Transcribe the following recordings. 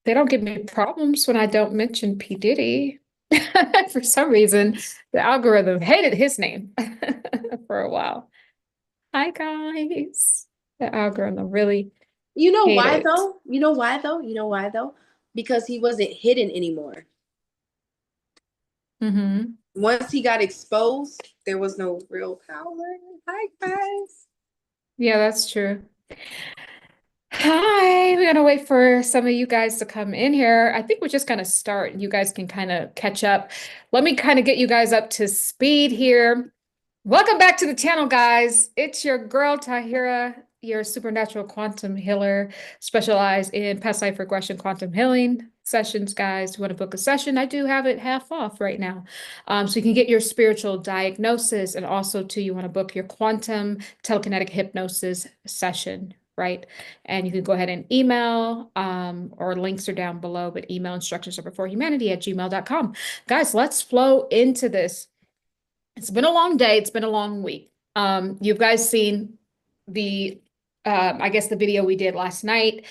They don't give me problems when I don't mention P. Diddy. For some reason, the algorithm hated his name for a while. Hi, guys. The algorithm really You know why hated. though? You know why though? You know why though? Because he wasn't hidden anymore. Hmm. Once he got exposed, there was no real power. Hi, guys. Yeah, that's true. Hi, we're gonna wait for some of you guys to come in here. I think we're just gonna start. You guys can kind of catch up. Let me kind of get you guys up to speed here. Welcome back to the channel, guys. It's your girl, Tahira, your supernatural quantum healer, specialized in past life regression quantum healing sessions, guys. You want to book a session? I do have it half off right now. So you can get your spiritual diagnosis, and also too, you want to book your quantum telekinetic hypnosis session, right? And you can go ahead and email, or links are down below, but email instructions are before humanity at gmail.com. Guys, let's flow into this. It's been a long day. It's been a long week. You guys seen the, I guess the video we did last night.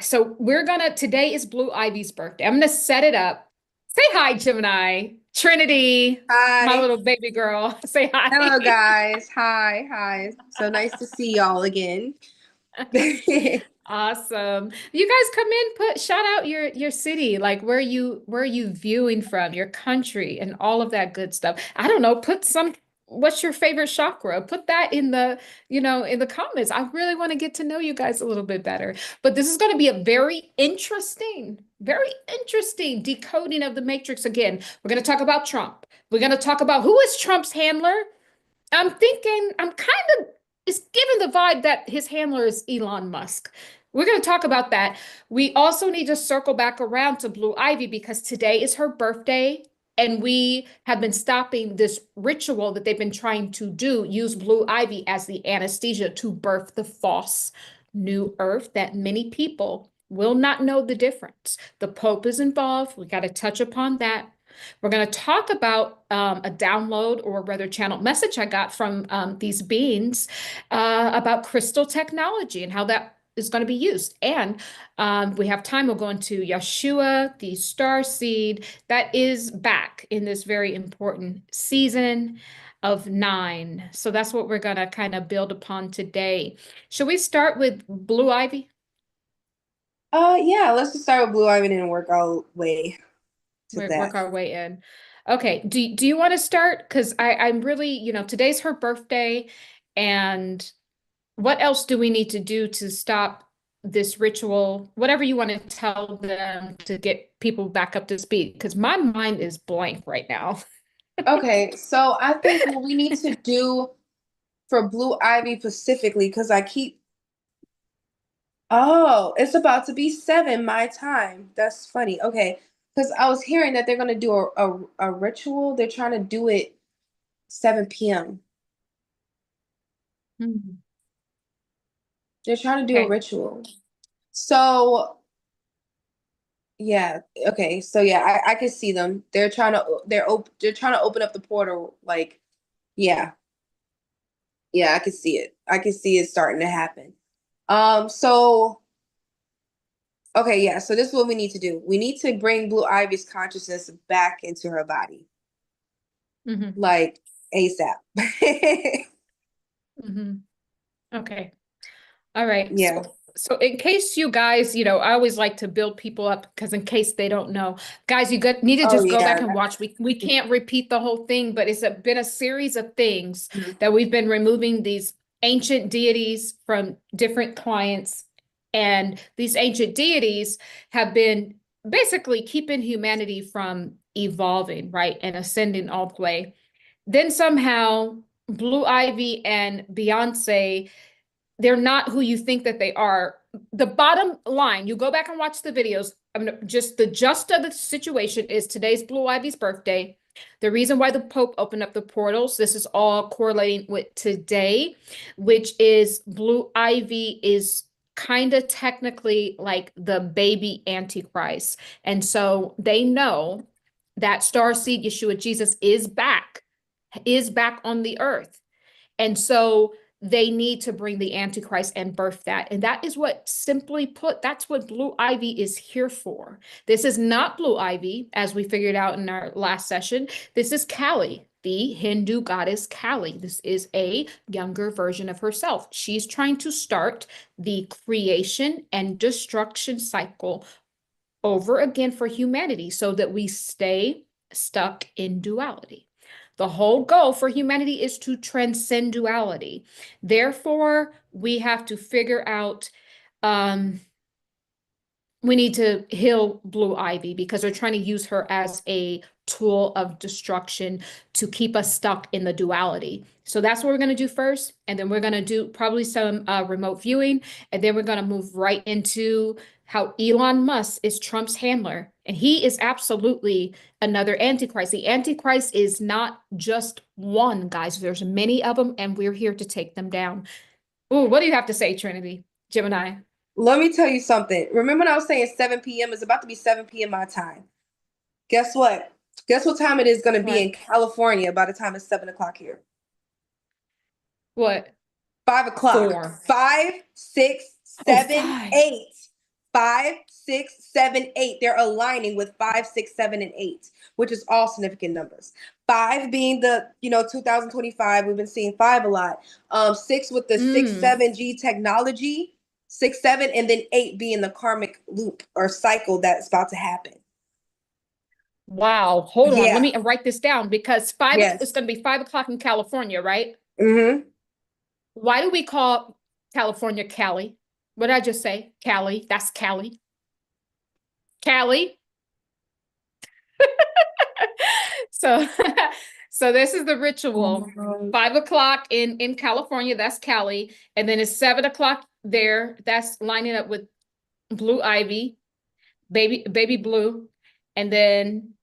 So today is Blue Ivy's birthday. I'm gonna set it up. Say hi, Gemini. Trinity, my Hi. little baby girl. Say Hello, hi. guys. Hi. Hi. So nice to see y'all again. Awesome. You guys come in, shout out your city, like where are you viewing from, your country and all of that good stuff. I don't know, what's your favorite chakra? Put that in in the comments. I really want to get to know you guys a little bit better. But this is going to be a very interesting decoding of the matrix again. We're going to talk about Trump. We're going to talk about who is Trump's handler. I'm kind of, it's given the vibe that his handler is Elon Musk. We're going to talk about that. We also need to circle back around to Blue Ivy because today is her birthday, and we have been stopping this ritual that they've been trying to do, use Blue Ivy as the anesthesia to birth the false new earth that many people will not know the difference. The Pope is involved. We got to touch upon that. We're going to talk about a download, or rather channel message I got from these beings about crystal technology and how that is going to be used. And we have time, we'll go into Yeshua, the star seed that is back in this very important season of 9. So that's what we're going to kind of build upon today. Should we start with Blue Ivy? Yeah, let's just start with Blue Ivy and work our way to Work that. our way in. Okay. Do you want to start? Because I'm really, today's her birthday, and what else do we need to do to stop this ritual? Whatever you want to tell them to get people back up to speed, because my mind is blank right now. Okay, so I think what we need to do for Blue Ivy specifically, because I keep, oh, it's about to be 7 my time. That's funny. Okay, because I was hearing that they're gonna do a ritual. They're trying to do it 7 p.m. Mhm. They're trying to do a Okay. ritual. So yeah, okay. So yeah, I can see them. They're trying to open up the portal. Like, yeah, yeah, I can see it. I can see it starting to happen. So okay, yeah. So this is what we need to do. We need to bring Blue Ivy's consciousness back into her body, Hmm. like ASAP. Hmm. Okay. All right. Yeah. So in case you guys, I always like to build people up because in case they don't know, guys, need to Oh just go back yeah. and watch. We can't repeat the whole thing, but been a series of things Mhm. that we've been removing these ancient deities from different clients, and these ancient deities have been basically keeping humanity from evolving, right, and ascending all the way. Then somehow Blue Ivy and Beyonce, they're not who you think that they are. The bottom line, you go back and watch the videos. I mean, just the gist of the situation is today's Blue Ivy's birthday. The reason why the Pope opened up the portals, this is all correlating with today, which is Blue Ivy is kind of technically like the baby Antichrist. And so they know that starseed Yeshua Jesus is back on the earth. And so they need to bring the Antichrist and birth that. And that is what, simply put, that's what Blue Ivy is here for. This is not Blue Ivy, as we figured out in our last session. This is Kali, the Hindu goddess Kali. This is a younger version of herself. She's trying to start the creation and destruction cycle over again for humanity so that we stay stuck in duality. The whole goal for humanity is to transcend duality. Therefore, we have to figure out, we need to heal Blue Ivy because they're trying to use her as a tool of destruction to keep us stuck in the duality. So that's what we're going to do first. And then we're going to do probably some remote viewing. And then we're going to move right into how Elon Musk is Trump's handler. And he is absolutely another Antichrist. The Antichrist is not just one, guys. There's many of them, and we're here to take them down. Ooh, what do you have to say, Trinity? Gemini? Let me tell you something. Remember when I was saying 7 p.m.? It's about to be 7 p.m. my time. Guess what? Guess what time it is going to be in California by the time it's 7 o'clock here? What? 5 o'clock. 4. 5, 6, 7, 5. 8. 5, 6, 7, 8. They're aligning with 5, 6, 7, and 8, which is all significant numbers. 5 being the 2025. We've been seeing 5 a lot. 6 with the 6-7G technology. 6, 7, and then 8 being the karmic loop or cycle that's about to happen. Wow. Hold on. Yeah. Let me write this down because 5 Yes. it's going to be 5 o'clock in California, right? Mm-hmm. Why do we call California Cali? What did I just say? Cali. That's Cali. Cali. So, so this is the ritual. 5 o'clock in California, that's Cali. And then it's 7 o'clock there. That's lining up with Blue Ivy, baby blue. And then,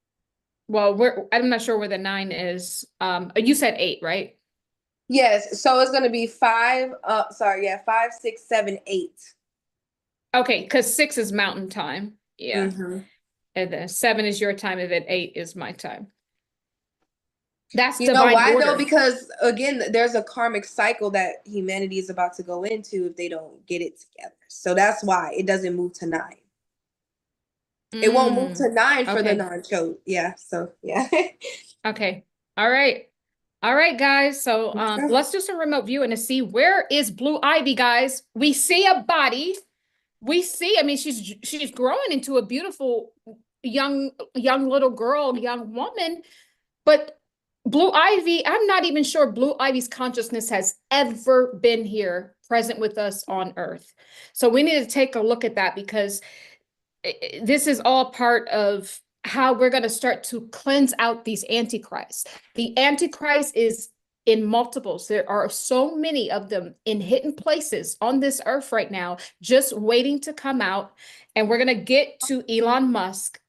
well, I'm not sure where the 9 is. You said 8, right? Yes. So it's going to be 5. 5, 6, 7, 8. Okay, because 6 is mountain time. Yeah. Mm-hmm. And then 7 is your time, and then 8 is my time. That's You know divine why order. though? Because again, there's a karmic cycle that humanity is about to go into if they don't get it together. So that's why it doesn't move to 9. It won't move to 9 for the non-chose. Yeah. So yeah. Okay. All right. All right, guys. So let's do some remote viewing to see where is Blue Ivy, guys. We see a body. We see, I mean, she's growing into a beautiful young little girl, young woman. But Blue Ivy, I'm not even sure Blue Ivy's consciousness has ever been here present with us on Earth. So we need to take a look at that because this is all part of how we're going to start to cleanse out these antichrists. The antichrist is in multiples. There are so many of them in hidden places on this earth right now, just waiting to come out. And we're going to get to Elon Musk,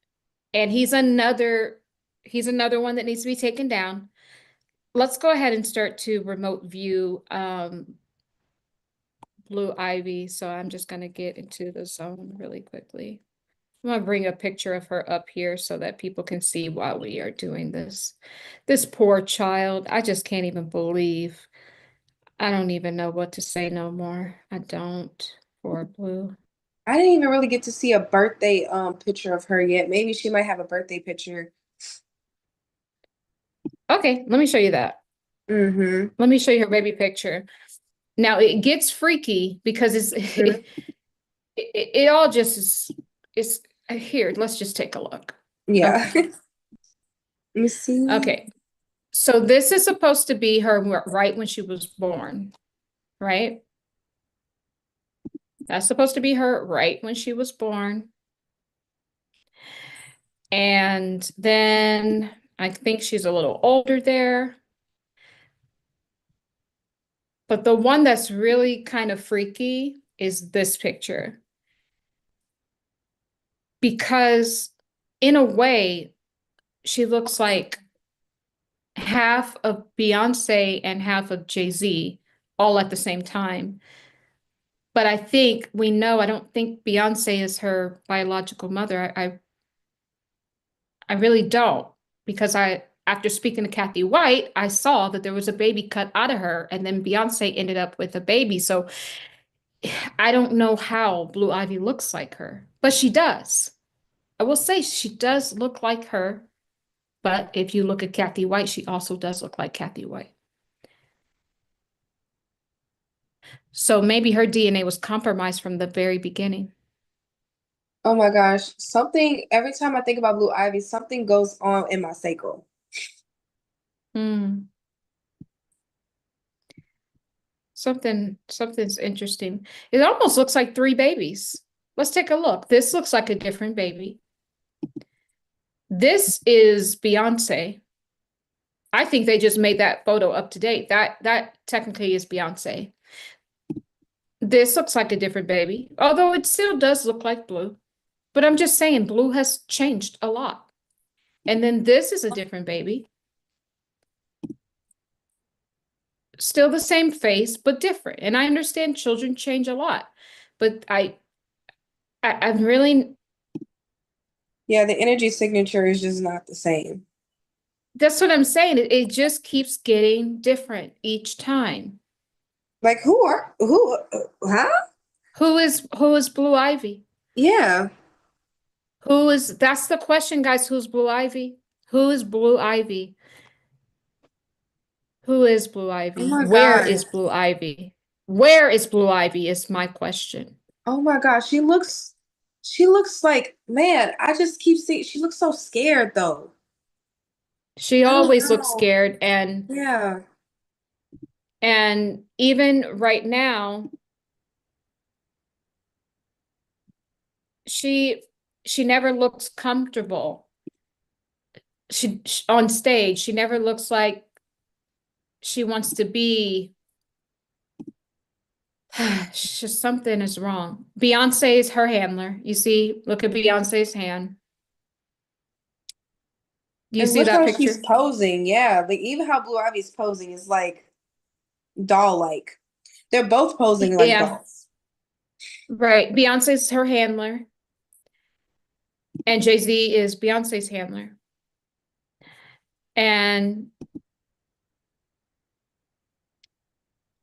and he's another one that needs to be taken down. Let's go ahead and start to remote view Blue Ivy. So I'm just going to get into the zone really quickly. I'm going to bring a picture of her up here so that people can see while we are doing this. This poor child, I just can't even believe. I don't even know what to say no more. I don't. Poor Blue. I didn't even really get to see a birthday picture of her yet. Maybe she might have a birthday picture. Okay, let me show you that. Mm-hmm. Let me show you her baby picture. Now it gets freaky because it all just is here. Let's just take a look. Yeah. Okay. Let me see. Okay. So this is supposed to be her right when she was born, right? That's supposed to be her right when she was born. And then I think she's a little older there. But the one that's really kind of freaky is this picture. Because in a way, she looks like half of Beyonce and half of Jay-Z all at the same time. But I think we know, I don't think Beyonce is her biological mother. I really don't, because after speaking to Kathy White, I saw that there was a baby cut out of her, and then Beyonce ended up with a baby. So I don't know how Blue Ivy looks like her, but she does. I will say she does look like her, but if you look at Kathy White, she also does look like Kathy White. So maybe her DNA was compromised from the very beginning. Oh my gosh. Something, every time I think about Blue Ivy, something goes on in my sacral. Hmm. Something's interesting. It almost looks like three babies. Let's take a look. This looks like a different baby. This is Beyonce. I think they just made that photo up to date. That technically is Beyonce. This looks like a different baby, although it still does look like Blue. But I'm just saying Blue has changed a lot. And then this is a different baby. Still the same face, but different. And I understand children change a lot. But I'm really, Yeah, the energy signature is just not the same. that's what I'm saying. It just keeps getting different each time. Like huh? Who is Blue Ivy? Yeah. That's the question, guys. Who's Blue Ivy? Who is Blue Ivy? Who is Blue Oh Ivy? my Where gosh. is Blue Ivy? Where is Blue Ivy is my question. Oh my gosh. She looks like, man, I just keep seeing, she looks so scared though. She I don't always looks know. scared, and Yeah. even right now, she she never looks comfortable. On stage, she never looks like she wants to be. Just something is wrong. Beyonce is her handler. You see, look at Beyonce's hand. Do you And see look that how she's picture? posing. Yeah. Like even how Blue Ivy's posing is like doll-like. They're both posing like Yeah, dolls. right. Beyonce's her handler, and Jay-Z is Beyonce's handler. And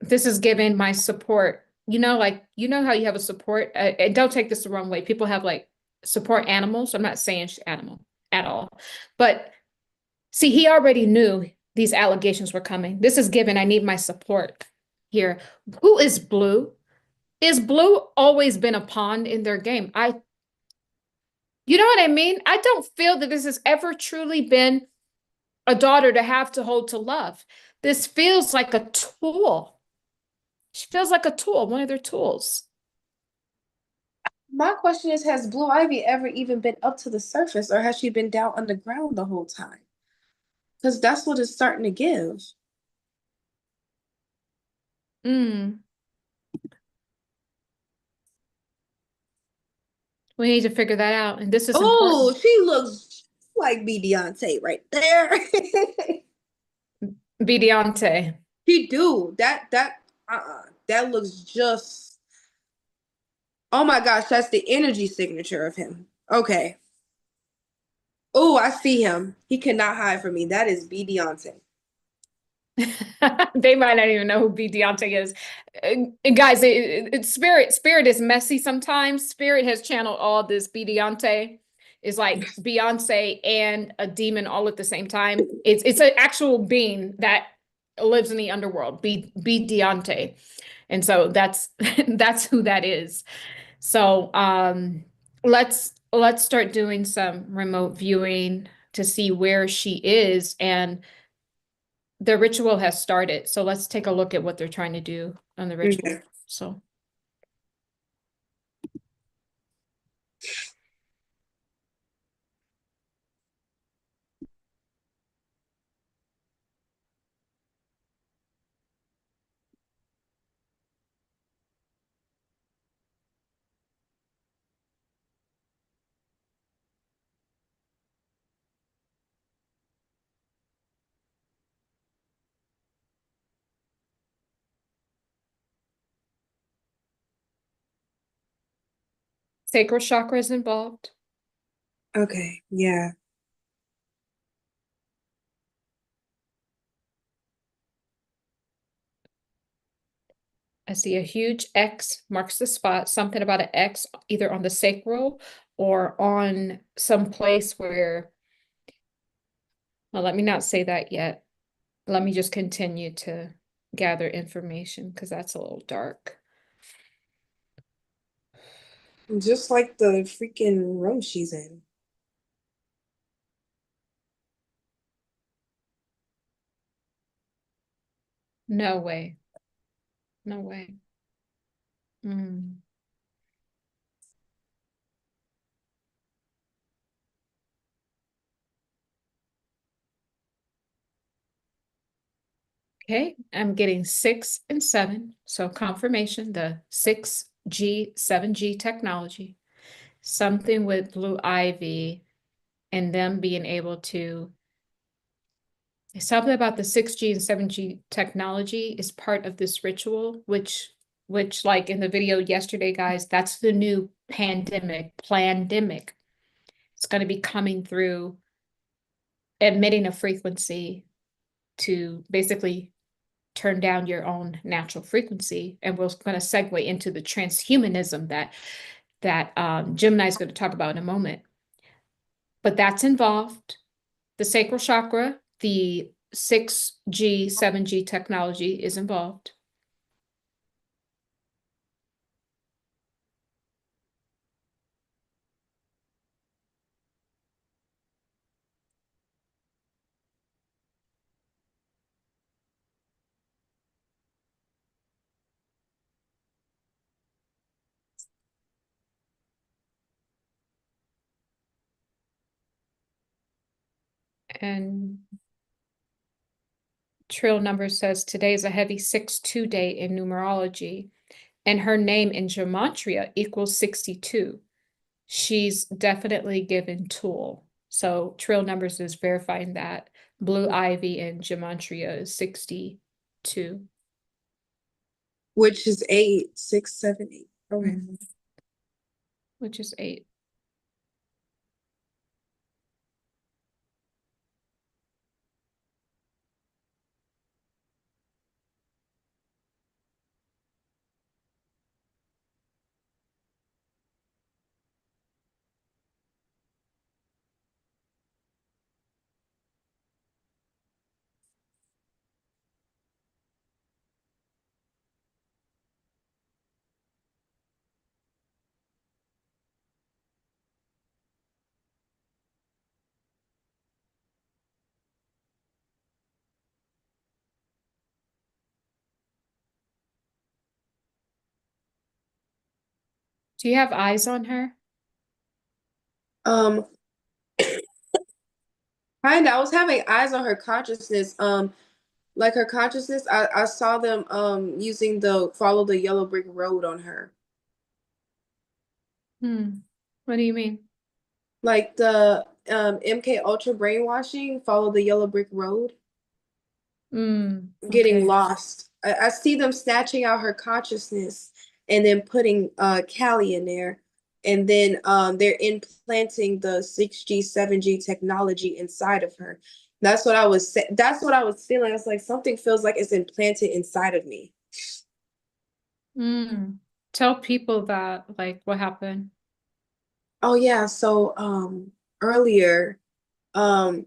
this is giving my support. Like, how you have a support, and don't take this the wrong way. People have like support animals. I'm not saying she's animal at all. But see, he already knew these allegations were coming. This is given, I need my support here. Who is Blue? Is Blue always been a pawn in their game? You know what I mean? I don't feel that this has ever truly been a daughter to have to hold to love. This feels like a tool. She feels like a tool, one of their tools. My question is, has Blue Ivy ever even been up to the surface or has she been down underground the whole time? Because that's what it's starting to give. Mm, we need to figure that out. And this is Oh, important. she looks like Beyonce right there. Beyonce. She do. That looks just, oh my gosh, that's the energy signature of him. Okay. Oh, I see him. He cannot hide from me. That is Beyonce. They might not even know who Beyonce is. Guys, Spirit is messy sometimes. Spirit has channeled all this. Beyonce is like Beyonce and a demon all at the same time. It's an actual being that lives in the underworld. Beyonce, and so that's that's who that is. So let's start doing some remote viewing to see where she is, and the ritual has started. So let's take a look at what they're trying to do on the ritual. Okay. So sacral chakra is involved. Okay. Yeah. I see a huge X marks the spot, something about an X either on the sacral or on some place where, well, let me not say that yet. Let me just continue to gather information because that's a little dark. Just like the freaking room she's in. No way. No way. Mm. Okay, I'm getting 6 and 7. So confirmation, the 6G, 7G technology, something with Blue Ivy and them being able to, something about the 6G and 7G technology is part of this ritual, which like in the video yesterday, guys, that's the new plandemic. It's going to be coming through, emitting a frequency to basically turn down your own natural frequency. And we're going to segue into the transhumanism that Gemini is going to talk about in a moment. But that's involved. The sacral chakra, the 6G, 7G technology is involved. And Trill number says today is a heavy 6-2 day in numerology, and her name in gematria equals 62. She's definitely given tool. So Trill numbers is verifying that. Blue Ivy in gematria is 62. Which is 8, 6, 7, 8. Okay. Which is 8. Do you have eyes on her? Um, Kinda. I was having eyes on her consciousness. Like her consciousness, I saw them using the follow the yellow brick road on her. What do you mean? Like the MK Ultra brainwashing, follow the yellow brick road, getting Okay. lost. I see them snatching out her consciousness and then putting Callie in there. And then they're implanting the 6G, 7G technology inside of her. That's what I was feeling. It's like something feels like it's implanted inside of me. Tell people that, like, what happened. Oh yeah, so earlier, um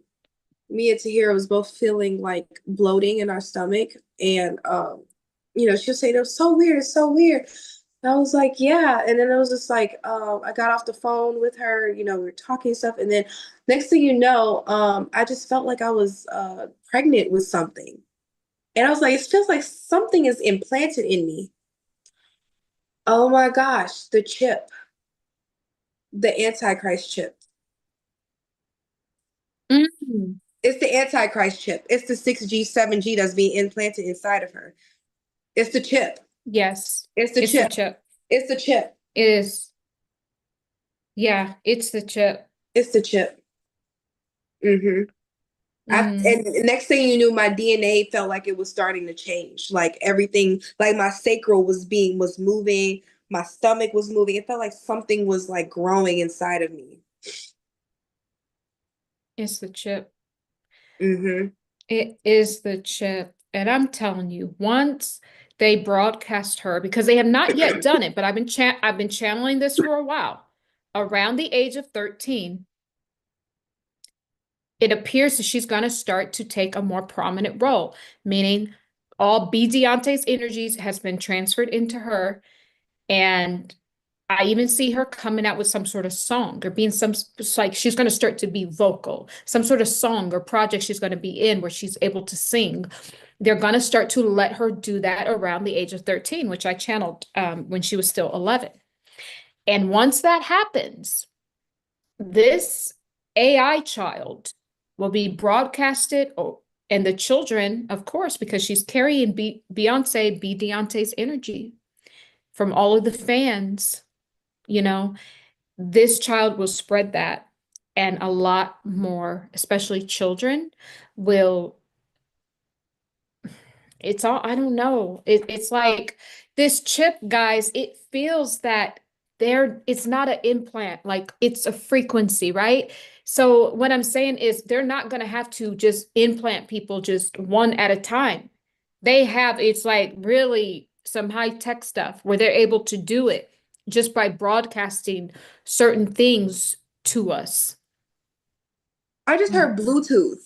me and Tahira was both feeling like bloating in our stomach, and she'll say it was so weird, it's so weird. And I was like, yeah, and then it was just like I got off the phone with her, we were talking stuff, and then next thing you know, I just felt like I was pregnant with something, and I was like, it feels like something is implanted in me. Oh my gosh, the chip, the Antichrist chip. Mm. It's the Antichrist chip. It's the 6G, 7G that's being implanted inside of her. It's the chip. Yes, It's the it's the chip. chip. It's the chip. It is. Yeah, it's the chip. It's the chip. Mm-hmm. Mm. And next thing you knew, my DNA felt like it was starting to change. Like everything, like my sacral was moving, my stomach was moving. It felt like something was like growing inside of me. It's the chip. Mm-hmm. It is the chip. And I'm telling you, once They broadcast her because they have not yet done it, but I've been channeling this for a while. Around the age of 13, it appears that she's going to start to take a more prominent role, meaning all Beyonce's energies has been transferred into her. And I even see her coming out with some sort of song or being it's like she's going to start to be vocal, some sort of song or project she's going to be in where she's able to sing. They're going to start to let her do that around the age of 13, which I channeled when she was still 11. And once that happens, this AI child will be broadcasted, and the children, of course, because she's carrying Beyonce's energy from all of the fans, you know, this child will spread that, and a lot more, especially children, will it's all, I don't know. It's like this chip, guys, it feels that it's not an implant, like it's a frequency, right? So what I'm saying is they're not going to have to just implant people just one at a time. It's like really some high tech stuff where they're able to do it just by broadcasting certain things to us. I just heard Bluetooth.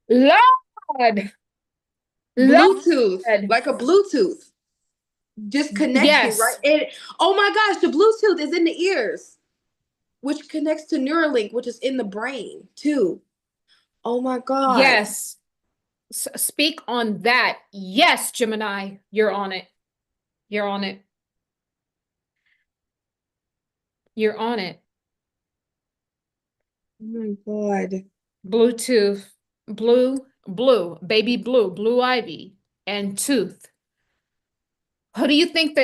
Lord, Bluetooth, Lord. like a Bluetooth, just connects you, right? Yes. Oh my gosh, the Bluetooth is in the ears, which connects to Neuralink, which is in the brain too. Oh my God. Yes. Speak on that. Yes, Gemini, you're on it. You're on it. You're on it. Oh my God. Bluetooth, baby blue ivy, and tooth. Who do you think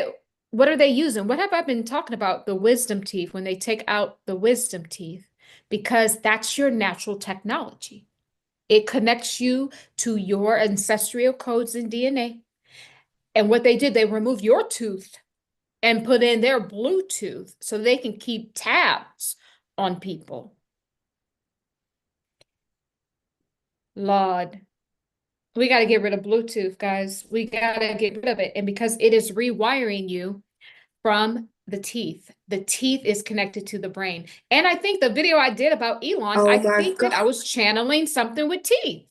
what are they using? What have I been talking about? The wisdom teeth, when they take out the wisdom teeth, because that's your natural technology. It connects you to your ancestral codes and DNA. And what they did, they removed your tooth and put in their Bluetooth so they can keep tabs on people. Lord, we got to get rid of Bluetooth, guys. We got to get rid of it. And because it is rewiring you from the teeth is connected to the brain. And I think the video I did about Elon, Oh I my think that God. I was channeling something with teeth.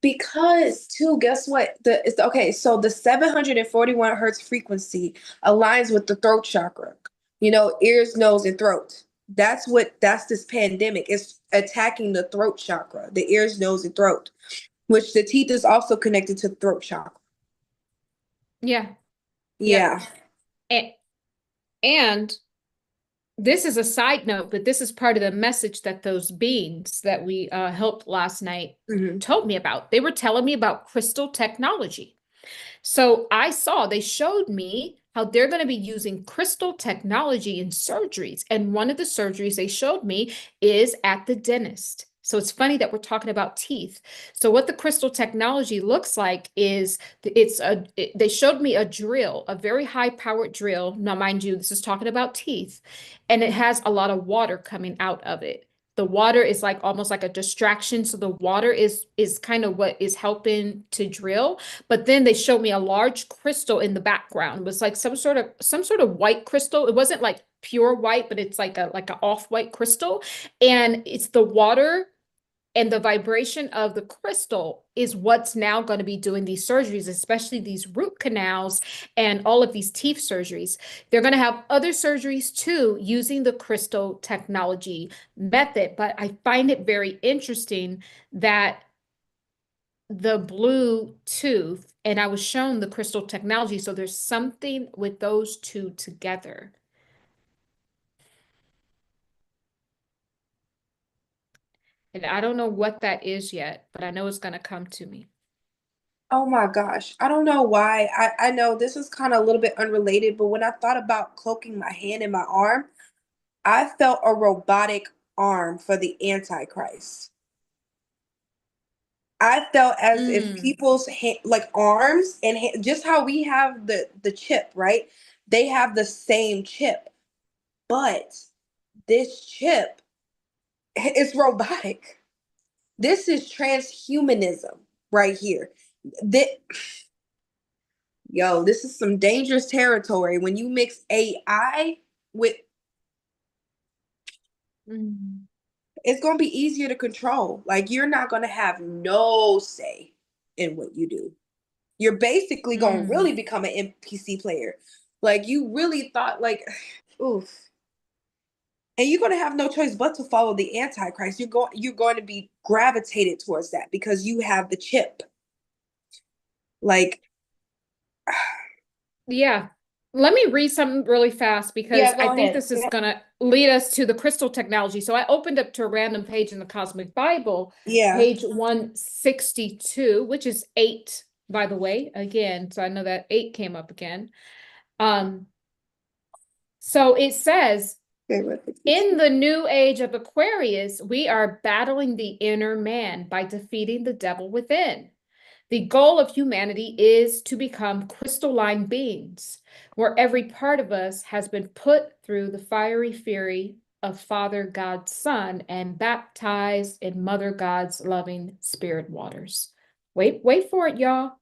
Because too, guess what? Okay, so the 741 hertz frequency aligns with the throat chakra. You know, ears, nose, and throat. That's this pandemic. It's attacking the throat chakra, the ears, nose, and throat, which the teeth is also connected to the throat chakra. Yeah. Yep. Yeah. And, and this is a side note, but this is part of the message that those beings that we helped last night Mhm. told me about. They were telling me about crystal technology. So they showed me how they're going to be using crystal technology in surgeries. And one of the surgeries they showed me is at the dentist. So it's funny that we're talking about teeth. So what the crystal technology looks like is they showed me a drill, a very high powered drill. Now, mind you, this is talking about teeth, and it has a lot of water coming out of it. The water is like almost like a distraction. So the water is kind of what is helping to drill. But then they showed me a large crystal in the background. It was like some sort of white crystal. It wasn't like pure white, but it's like a off-white crystal. And it's the water and the vibration of the crystal is what's now going to be doing these surgeries, especially these root canals and all of these teeth surgeries. They're going to have other surgeries too using the crystal technology method. But I find it very interesting that the Bluetooth, and I was shown the crystal technology. So there's something with those two together. And I don't know what that is yet, but I know it's going to come to me. Oh my gosh. I don't know why. I know this is kind of a little bit unrelated, but when I thought about cloaking my hand and my arm, I felt a robotic arm for the Antichrist. I felt as if people's like arms and just how we have the chip, right? They have the same chip, but this chip is robotic. This is transhumanism right here. Yo, this is some dangerous territory when you mix AI with. Mm. It's going to be easier to control. Like, you're not going to have no say in what you do. You're basically going to really become an NPC player. Like, you really thought, like, oof. And you're going to have no choice but to follow the Antichrist. You're going to be gravitated towards that because you have the chip. Like, Yeah. Let me read something really fast because yeah, I go think ahead. this is going to lead us to the crystal technology. So I opened up to a random page in the Cosmic Bible, Yeah. page 162, which is 8, by the way, again. So I know that 8 came up again. So it says, in the new age of Aquarius, we are battling the inner man by defeating the devil within. The goal of humanity is to become crystalline beings, where every part of us has been put through the fiery fury of Father God's Son and baptized in Mother God's loving spirit waters. Wait for it, y'all.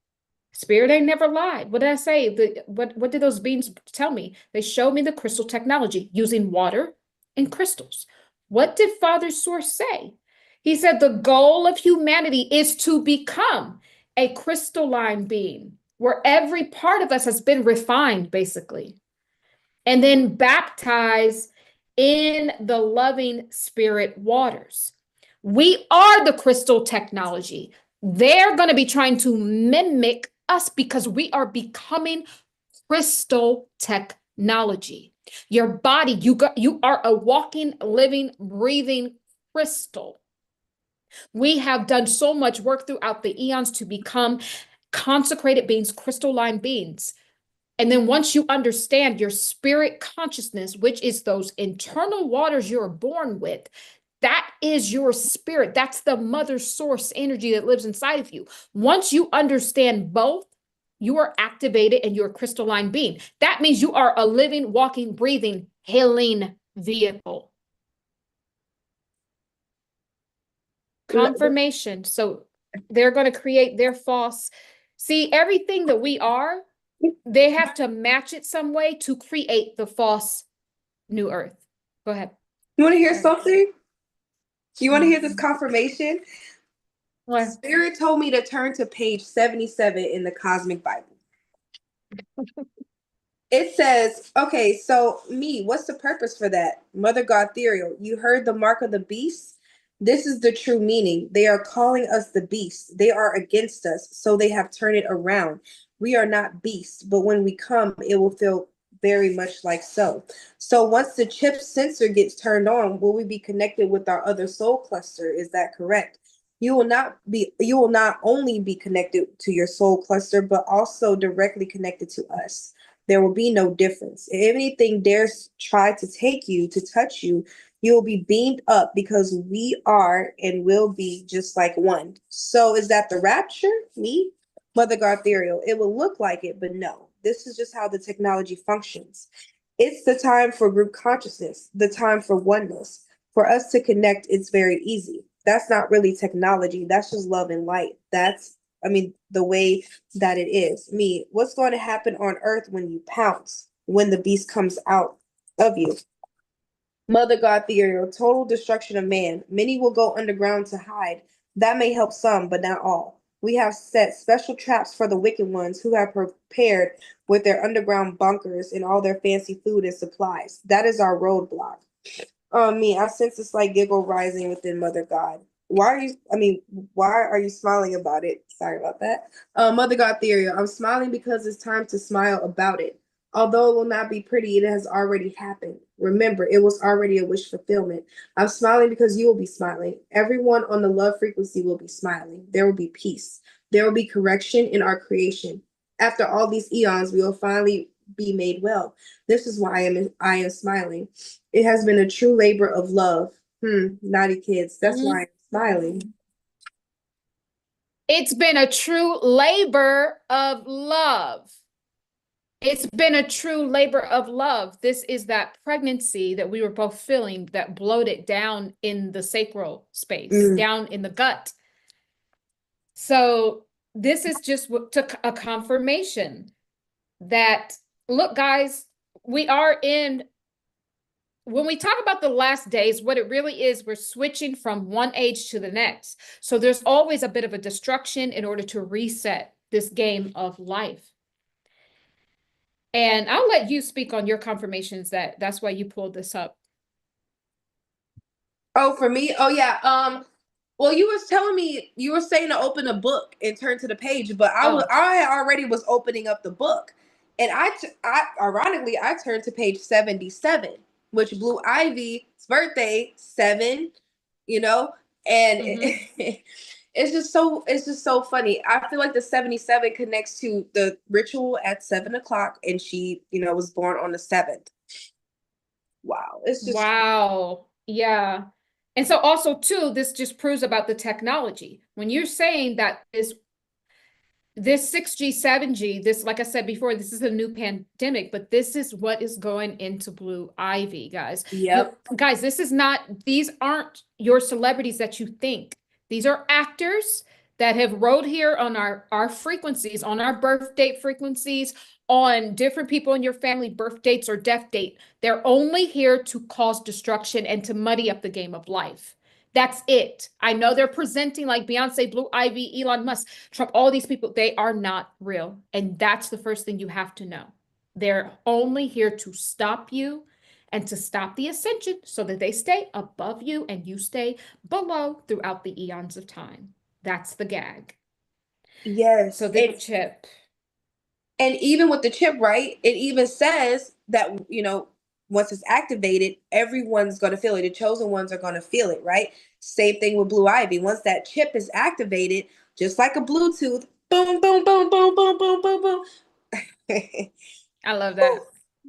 Spirit ain't never lied. What did I say? What did those beings tell me? They showed me the crystal technology using water and crystals. What did Father Source say? He said the goal of humanity is to become a crystalline being where every part of us has been refined, basically, and then baptized in the loving spirit waters. We are the crystal technology. They're going to be trying to mimic us because we are becoming crystal technology. Your body, you are a walking, living, breathing crystal. We have done so much work throughout the eons to become consecrated beings, crystalline beings. And then once you understand your spirit consciousness, which is those internal waters you're born with, that is your spirit. That's the mother source energy that lives inside of you. Once you understand both, you are activated and you're a crystalline being. That means you are a living, walking, breathing, healing vehicle. Confirmation. So they're going to create their false. See, everything that we are, they have to match it some way to create the false new earth. Go ahead. You want to hear Sorry. something? You want to hear this confirmation? What? Spirit told me to turn to page 77 in the Cosmic Bible. It says, okay, so me, what's the purpose for that? Mother God Therial, you heard the mark of the beast? This is the true meaning. They are calling us the beast. They are against us, so they have turned it around. We are not beasts, but when we come, it will feel very much like so. So once the chip sensor gets turned on, will we be connected with our other soul cluster? Is that correct? You will not only be connected to your soul cluster, but also directly connected to us. There will be no difference. If anything dares try to take you, to touch you, you will be beamed up because we are and will be just like one. So is that the rapture? Me? Mother Gartherial. It will look like it, but no. This is just how the technology functions. It's the time for group consciousness, the time for oneness. For us to connect, it's very easy. That's not really technology. That's just love and light. The way that it is. Me, what's going to happen on earth when you pounce, when the beast comes out of you? Mother God Theory, total destruction of man. Many will go underground to hide. That may help some, but not all. We have set special traps for the wicked ones who have prepared with their underground bunkers and all their fancy food and supplies. That is our roadblock. Me, I sense a slight giggle rising within Mother God. Why are you smiling about it? Sorry about that. Mother God Theory, I'm smiling because it's time to smile about it. Although it will not be pretty, it has already happened. Remember, it was already a wish fulfillment. I'm smiling because you will be smiling. Everyone on the love frequency will be smiling. There will be peace. There will be correction in our creation. After all these eons, we will finally be made well. This is why I am smiling. It has been a true labor of love. Naughty kids. That's why I'm smiling. It's been a true labor of love. It's been a true labor of love. This is that pregnancy that we were both feeling that bloated down in the sacral space, down in the gut. So this is just a confirmation that, look, guys, we are in, when we talk about the last days, what it really is, we're switching from one age to the next. So there's always a bit of a destruction in order to reset this game of life. And I'll let you speak on your confirmations that's why you pulled this up. Oh, for me? Oh yeah. Well, you was telling me you were saying to open a book and turn to the page, but Oh, I already was opening up the book, and I ironically I turned to page 77, which Blue Ivy's birthday 7, you know, and mhm. it's just so funny. I feel like the 77 connects to the ritual at 7 o'clock, and she, you know, was born on the 7th. Wow, it's just Wow. Yeah. And so also too, this just proves about the technology. When you're saying that this 6G, 7G, this, like I said before, this is a new pandemic, but this is what is going into Blue Ivy, guys. yep. Guys, this is not, these aren't your celebrities that you think. These are actors that have rode here on our frequencies, on our birth date frequencies, on different people in your family birth dates or death date. They're only here to cause destruction and to muddy up the game of life. That's it. I know they're presenting like Beyonce, Blue Ivy, Elon Musk, Trump, all these people. They are not real. And that's the first thing you have to know. They're only here to stop you and to stop the ascension so that they stay above you and you stay below throughout the eons of time. That's the gag. So Yes. the chip. And even with the chip, right? It even says that, you know, once it's activated, everyone's going to feel it. The chosen ones are going to feel it, right? Same thing with Blue Ivy. Once that chip is activated, just like a Bluetooth, boom, boom, boom, boom, boom, boom, boom, boom. I love that.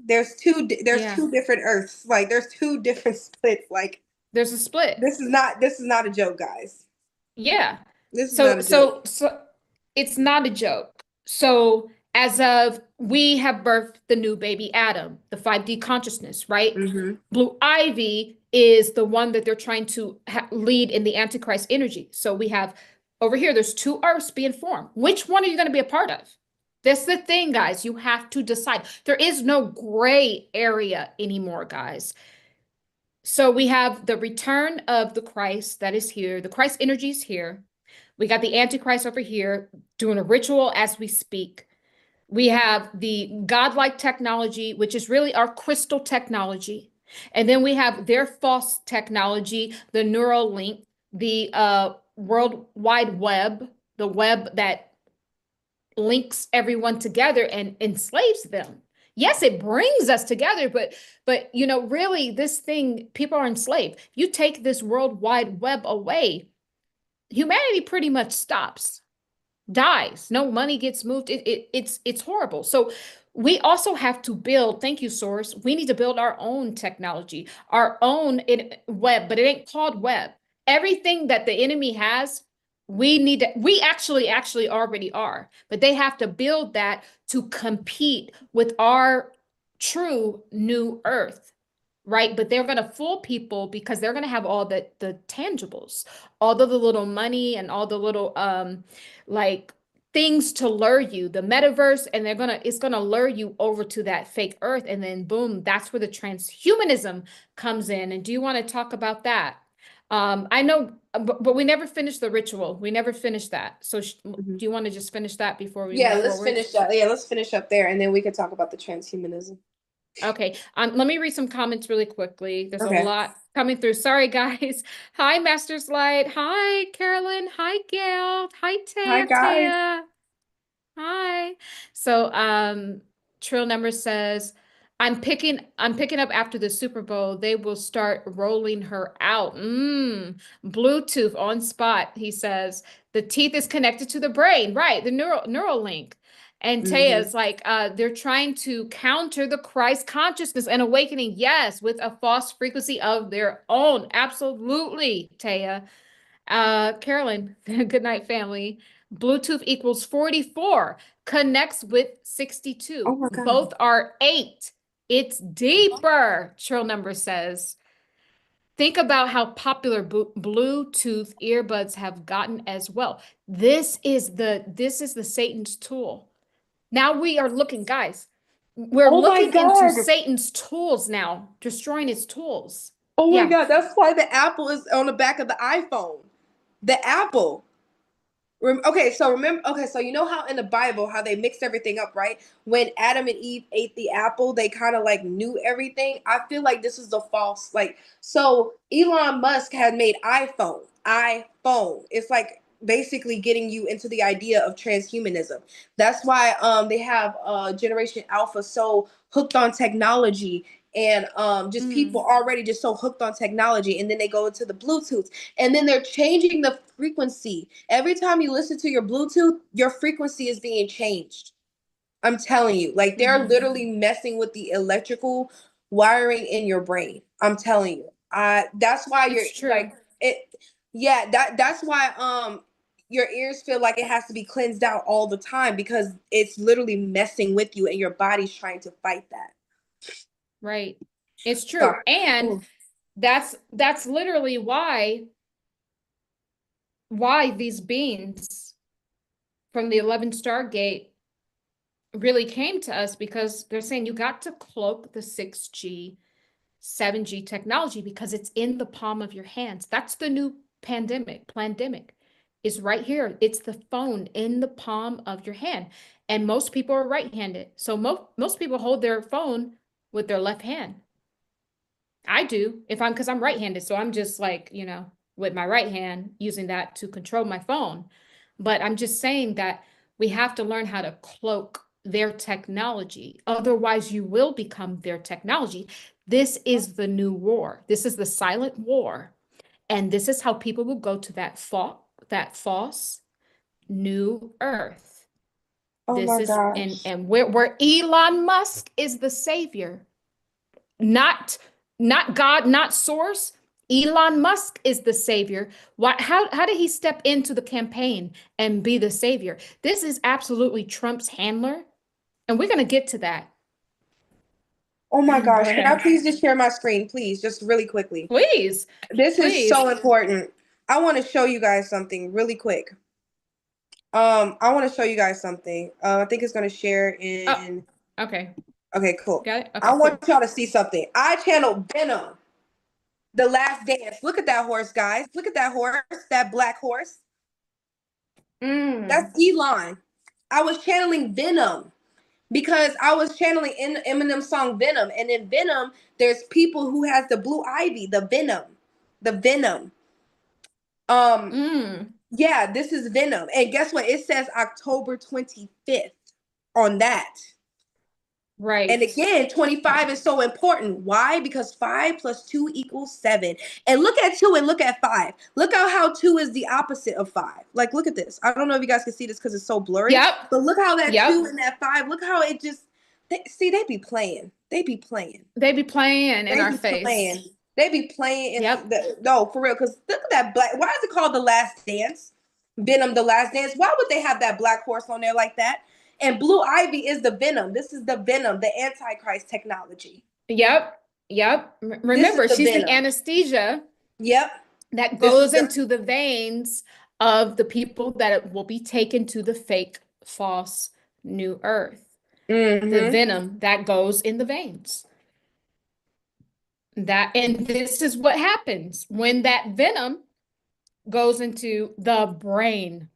There's Yeah. two different Earths. Like there's two different splits. Like There's a split. this is not a joke, guys. Yeah. This is not So a joke. so so it's not a joke. So as of we have birthed the new baby Adam, the 5D consciousness, right? Mm-hmm. Blue Ivy is the one that they're trying to lead in the Antichrist energy. So we have over here, there's two Earths being formed. Which one are you going to be a part of? That's the thing, guys. You have to decide. There is no gray area anymore, guys. So we have the return of the Christ that is here. The Christ energy is here. We got the Antichrist over here doing a ritual as we speak. We have the godlike technology, which is really our crystal technology. And then we have their false technology, the neural link, the World Wide Web, the web that links everyone together and enslaves them. Yes, it brings us together, but you know, really this thing, people are enslaved. You take this World Wide Web away, humanity pretty much stops, dies. No money gets moved. It's horrible. So we also have to build, thank you, Source. We need to build our own technology, our own web, but it ain't called web. Everything that the enemy has, we actually already are, but they have to build that to compete with our true new earth, right? But they're going to fool people because they're going to have all the tangibles, all of the little money and all the little like things to lure you, the metaverse, and it's gonna lure you over to that fake earth, and then boom, that's where the transhumanism comes in. And do you want to talk about that? I know, but we never finished the ritual. We never finished that. So do Mm-hmm. you want to just finish that before we Yeah, move let's forward? finish that. Yeah, let's finish up there, and then we can talk about the transhumanism. Okay, let me read some comments really quickly. There's a Okay. lot coming through. Sorry, guys. Hi, Master's Light. Hi, Carolyn. Hi, Gail. Hi, Hi, Taya. guys. Taya. Hi. So, Trill Number says, I'm picking up after the Super Bowl. They will start rolling her out. Bluetooth on spot, he says. The teeth is connected to the brain, right? The neural link. And Mm-hmm. Taya's like, they're trying to counter the Christ consciousness and awakening, yes, with a false frequency of their own. Absolutely, Taya. Carolyn, good night, family. Bluetooth equals 44, connects with Oh 62. my God. Both are 8. It's deeper, Trill Number says. Think about how popular Bluetooth earbuds have gotten as well. This is the Satan's tool. Now we are looking, guys. We're Oh my looking into God. Satan's tools now, destroying his tools. Oh my Yeah. God. That's why the Apple is on the back of the iPhone. The Apple. Okay, so remember, okay, so you know how in the Bible, how they mixed everything up, right? When Adam and Eve ate the apple, they kind of like knew everything. I feel like this is the false, like, so Elon Musk had made iPhone. It's like basically getting you into the idea of transhumanism. That's why they have Generation Alpha so hooked on technology, and just people Mm, already just so hooked on technology, and then they go into the Bluetooth, and then they're changing the frequency. Every time you listen to your Bluetooth, your frequency is being changed. I'm telling you, like they're hmm. literally messing with the electrical wiring in your brain. I'm telling you. That's why you're It's true. like it. Yeah, that's why your ears feel like it has to be cleansed out all the time, because it's literally messing with you and your body's trying to fight that. Right. It's true. Sorry. And Ooh. that's literally why these beings from the 11 star gate really came to us, because they're saying you got to cloak the 6G, 7G technology because it's in the palm of your hands. That's the new pandemic is right here. It's the phone in the palm of your hand. And most people are right-handed. So most people hold their phone with their left hand. I do if I'm because I'm right-handed. So I'm just like, with my right hand using that to control my phone. But I'm just saying that we have to learn how to cloak their technology. Otherwise, you will become their technology. This is the new war. This is the silent war. And this is how people will go to that false new earth. Oh This my is and gosh. and where Elon Musk is the savior, not not God, not source. Elon Musk is the savior. Why, how did he step into the campaign and be the savior? This is absolutely Trump's handler, and we're going to get to that. Oh my Go gosh. Can I ahead. please just share my screen, please? Just really quickly. Please, This is please. so important. I want to show you guys something really quick. I want to show you guys something. I think it's gonna share Oh, in. okay. Okay, cool. Got it. I Okay, want cool. y'all to see something. I channeled Venom, The Last Dance. Look at that horse, guys. Look at that horse, that black horse. Mm, That's Elon. I was channeling Venom because I was channeling in Eminem's song Venom, and in Venom, there's people who has the blue ivy, the Venom. Um, mm, yeah, this is Venom, and guess what? It says October 25th on that. And right. again, 25 is so important. Why? Because 5 plus 2 equals 7. And look at 2 and look at 5. Look how 2 is the opposite of 5. Like, look at this. I don't know if you guys can see this because it's so blurry, Yep. but look how that 2 Yep. and that 5, look how it just, see, they be playing. They be playing. They be playing in They our be face. playing. They be playing in Yep. no, for real. Because look at that black. Why is it called The Last Dance? Venom, The Last Dance. Why would they have that black horse on there like that? And Blue Ivy is the Venom. This is the Venom, the Antichrist technology. Yep. Yep. This is Remember, the she's the Venom. anesthesia Yep. that This is goes the into the veins of the people that will be taken to the fake, false new earth. The mm-hmm. venom that goes in the veins. And this is what happens when that venom goes into the brain.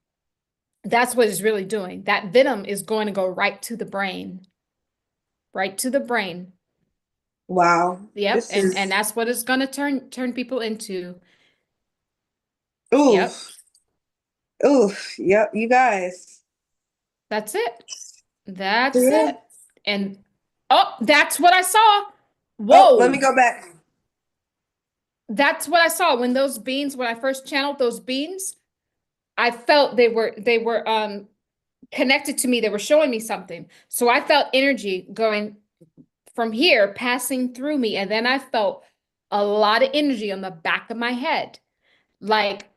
That's what it's really doing. That venom is going to go right to the brain, right to the brain. Wow. Yep, This and is that's what it's going to turn people into. Yep, oof. Oof. Yep, you guys. that's it. That's Yeah. it. And oh, that's what I saw. Oh, let me Whoa. go back. That's what I saw when those beans, when I first channeled those beans, I felt they were connected to me. They were showing me something. So I felt energy going from here, passing through me. And then I felt a lot of energy on the back of my head. Like,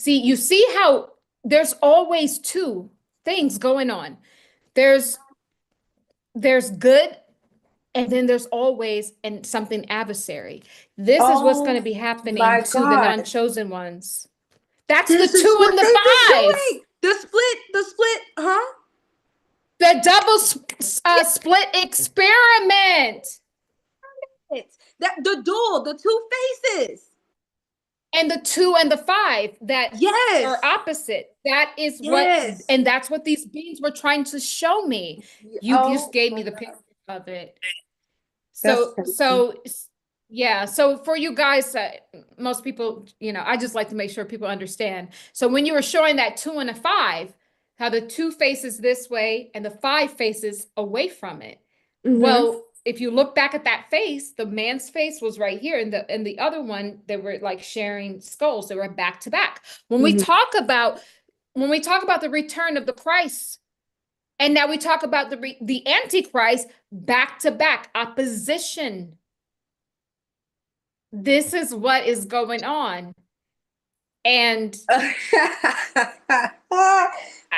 you see how there's always two things going on. There's there's good, and then there's always and something adversary. This is what's going to Oh be happening my to the God. non-chosen ones. That's the This is two what and the they've been five. doing. The split, huh? The double split experiment. It's that the dual, the two faces. And the two and the five that are Yes. opposite. That is what, Yes. and that's what these beings were trying to show me. You just Oh gave my me the God. picture of it. That's So, crazy. so yeah. So for you guys, most people, I just like to make sure people understand. So when you were showing that two and a five, how the two faces this way and the five faces away from it. Mm-hmm. Well, if you look back at that face, the man's face was right here, and the other one, they were like sharing skulls. They were back to back. When we Mm-hmm. talk about the return of the Christ, and now we talk about the Antichrist, back to back opposition. This is what is going on. And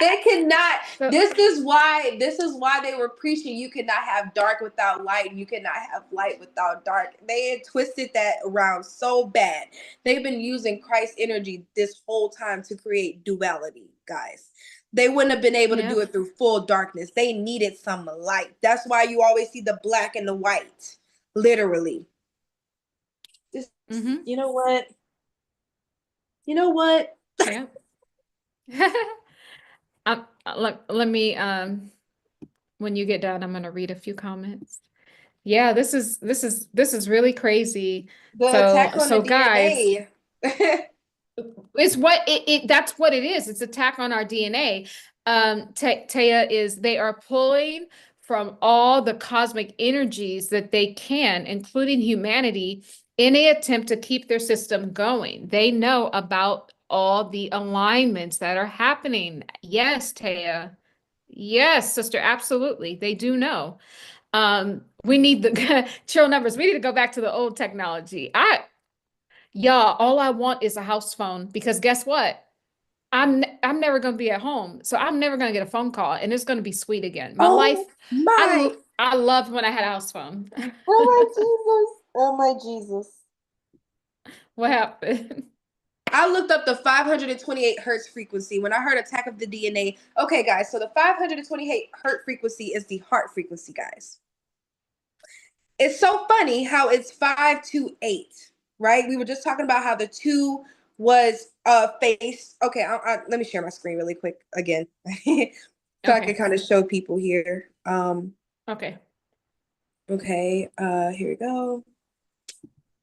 They cannot. so, This is why they were preaching you cannot have dark without light. You cannot have light without dark. They had twisted that around so bad. They've been using Christ's energy this whole time to create duality, guys. They wouldn't have been able to do yep. it through full darkness. They needed some light. That's why you always see the black and the white. Literally. Just, Mm-hmm. you know what? You know what? Yep. Let me when you get done, I'm gonna read a few comments. Yeah, this is really crazy. The So attack on the so guys, DNA. it's what that's what it is. It's attack on our DNA. Taya is they are pulling from all the cosmic energies that they can, including humanity, in an attempt to keep their system going. They know about all the alignments that are happening. Yes, Taya. Yes, sister, absolutely. They do know. We need the chill numbers. We need to go back to the old technology. Y'all, all I want is a house phone because guess what? I'm never gonna be at home, so I'm never gonna get a phone call, and it's gonna be sweet again. My life, Oh my. I loved when I had a house phone. Oh my Jesus. Oh my Jesus. What happened? I looked up the 528 hertz frequency when I heard attack of the DNA. Okay, guys, so the 528 hertz frequency is the heart frequency, guys. It's so funny how it's 528, right? We were just talking about how the two was face. Okay, let me share my screen really quick again so I can Okay, kind of show people here. okay. Okay, here we go.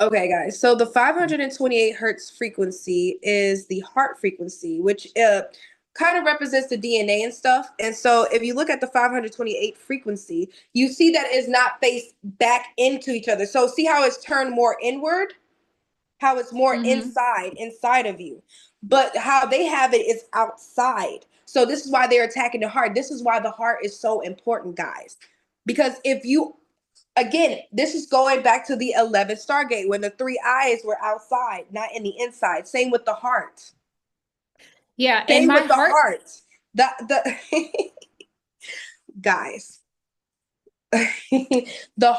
Okay, guys. So the 528 hertz frequency is the heart frequency, which kind of represents the DNA and stuff. And so if you look at the 528 frequency, you see that it's not faced back into each other. So see how it's turned more inward, how it's more Mm-hmm. inside of you. But how they have it is outside. So this is why they're attacking the heart. This is why the heart is so important, guys. Because if you again, this is going back to the 11th Stargate when the three eyes were outside, not in the inside. Same with the heart. Yeah, and Same my with the heart, heart. The guys, the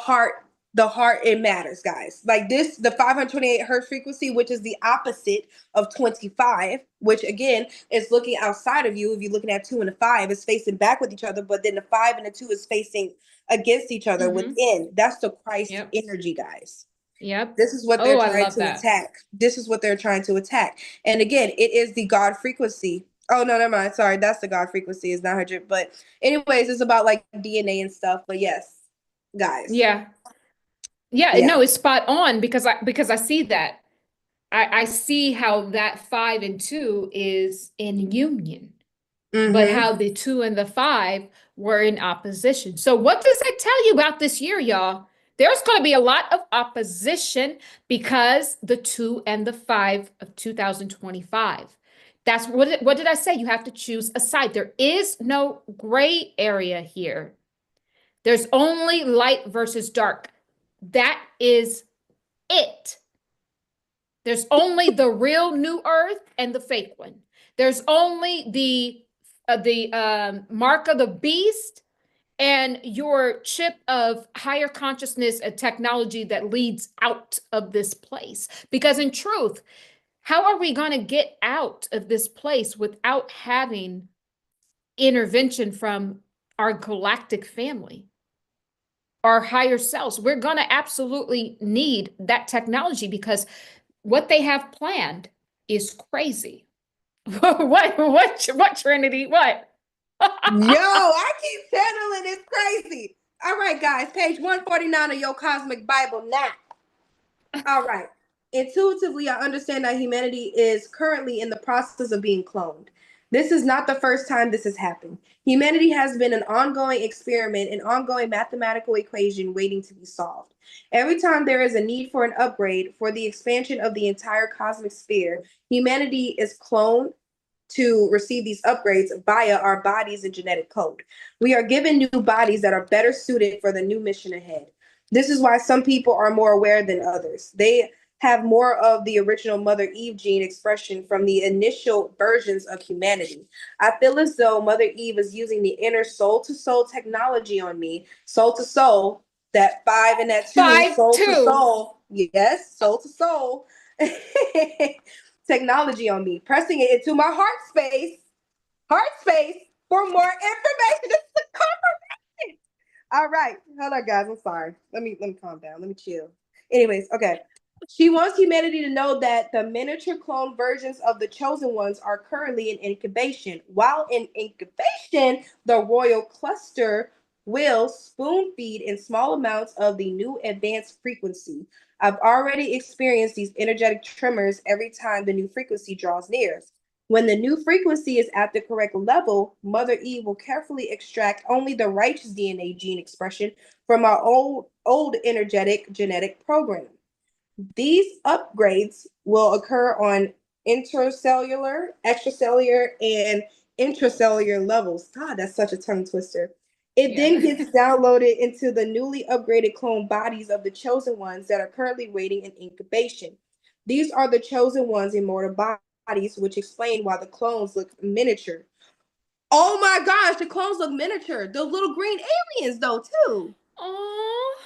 heart, it matters, guys. Like this, the 528 hertz frequency, which is the opposite of 25, which again is looking outside of you. If you're looking at two and a five, it's facing back with each other, but then the five and the two is facing against each other mm-hmm. within. That's the Christ Yep, energy, guys. yep. This is what they're Oh, I trying love to that. attack. This is what they're trying to attack. And again, it is the God frequency. Oh no, never mind. Sorry, that's the God frequency. It's 900. But anyways, it's about like DNA and stuff. But yes, guys. Yeah. Yeah, Yeah. no, it's spot on because I see that. I see how that five and two is in union, but Mm-hmm. how the two and the five were in opposition. So what does that tell you about this year, y'all? There's going to be a lot of opposition because the two and the five of 2025. That's what did I say? You have to choose a side. There is no gray area here. There's only light versus dark. That is it. There's only the real new earth and the fake one. There's only the mark of the beast and your chip of higher consciousness and technology that leads out of this place. Because in truth, how are we going to get out of this place without having intervention from our galactic family, our higher selves? We're going to absolutely need that technology because what they have planned is crazy. What Trinity? What? Yo, I keep channeling. It's crazy. All right, guys, page 149 of your cosmic Bible now. All right. Intuitively, I understand that humanity is currently in the process of being cloned. This is not the first time this has happened. Humanity has been an ongoing experiment, an ongoing mathematical equation waiting to be solved. Every time there is a need for an upgrade for the expansion of the entire cosmic sphere, humanity is cloned to receive these upgrades via our bodies and genetic code. We are given new bodies that are better suited for the new mission ahead. This is why some people are more aware than others. They have more of the original Mother Eve gene expression from the initial versions of humanity. I feel as though Mother Eve is using the inner soul to soul technology on me, soul to soul, that 5 and that 2, Five, soul to two. soul. Yes, soul to soul. Technology on me, pressing it into my heart space for more information. This is a confirmation. All right, hold on, guys. I'm sorry. Let me calm down. Let me chill. Anyways, okay. She wants humanity to know that the miniature clone versions of the chosen ones are currently in incubation. While in incubation, the royal cluster will spoon feed in small amounts of the new advanced frequency. I've already experienced these energetic tremors every time the new frequency draws near. When the new frequency is at the correct level, Mother Eve will carefully extract only the righteous DNA gene expression from our old energetic genetic program. These upgrades will occur on intercellular, extracellular, and intracellular levels. God, that's such a tongue twister. It then Yeah. gets downloaded into the newly upgraded clone bodies of the chosen ones that are currently waiting in incubation. These are the chosen ones' immortal bodies, which explain why the clones look miniature. Oh my gosh, the clones look miniature. The little green aliens, though, too. Oh,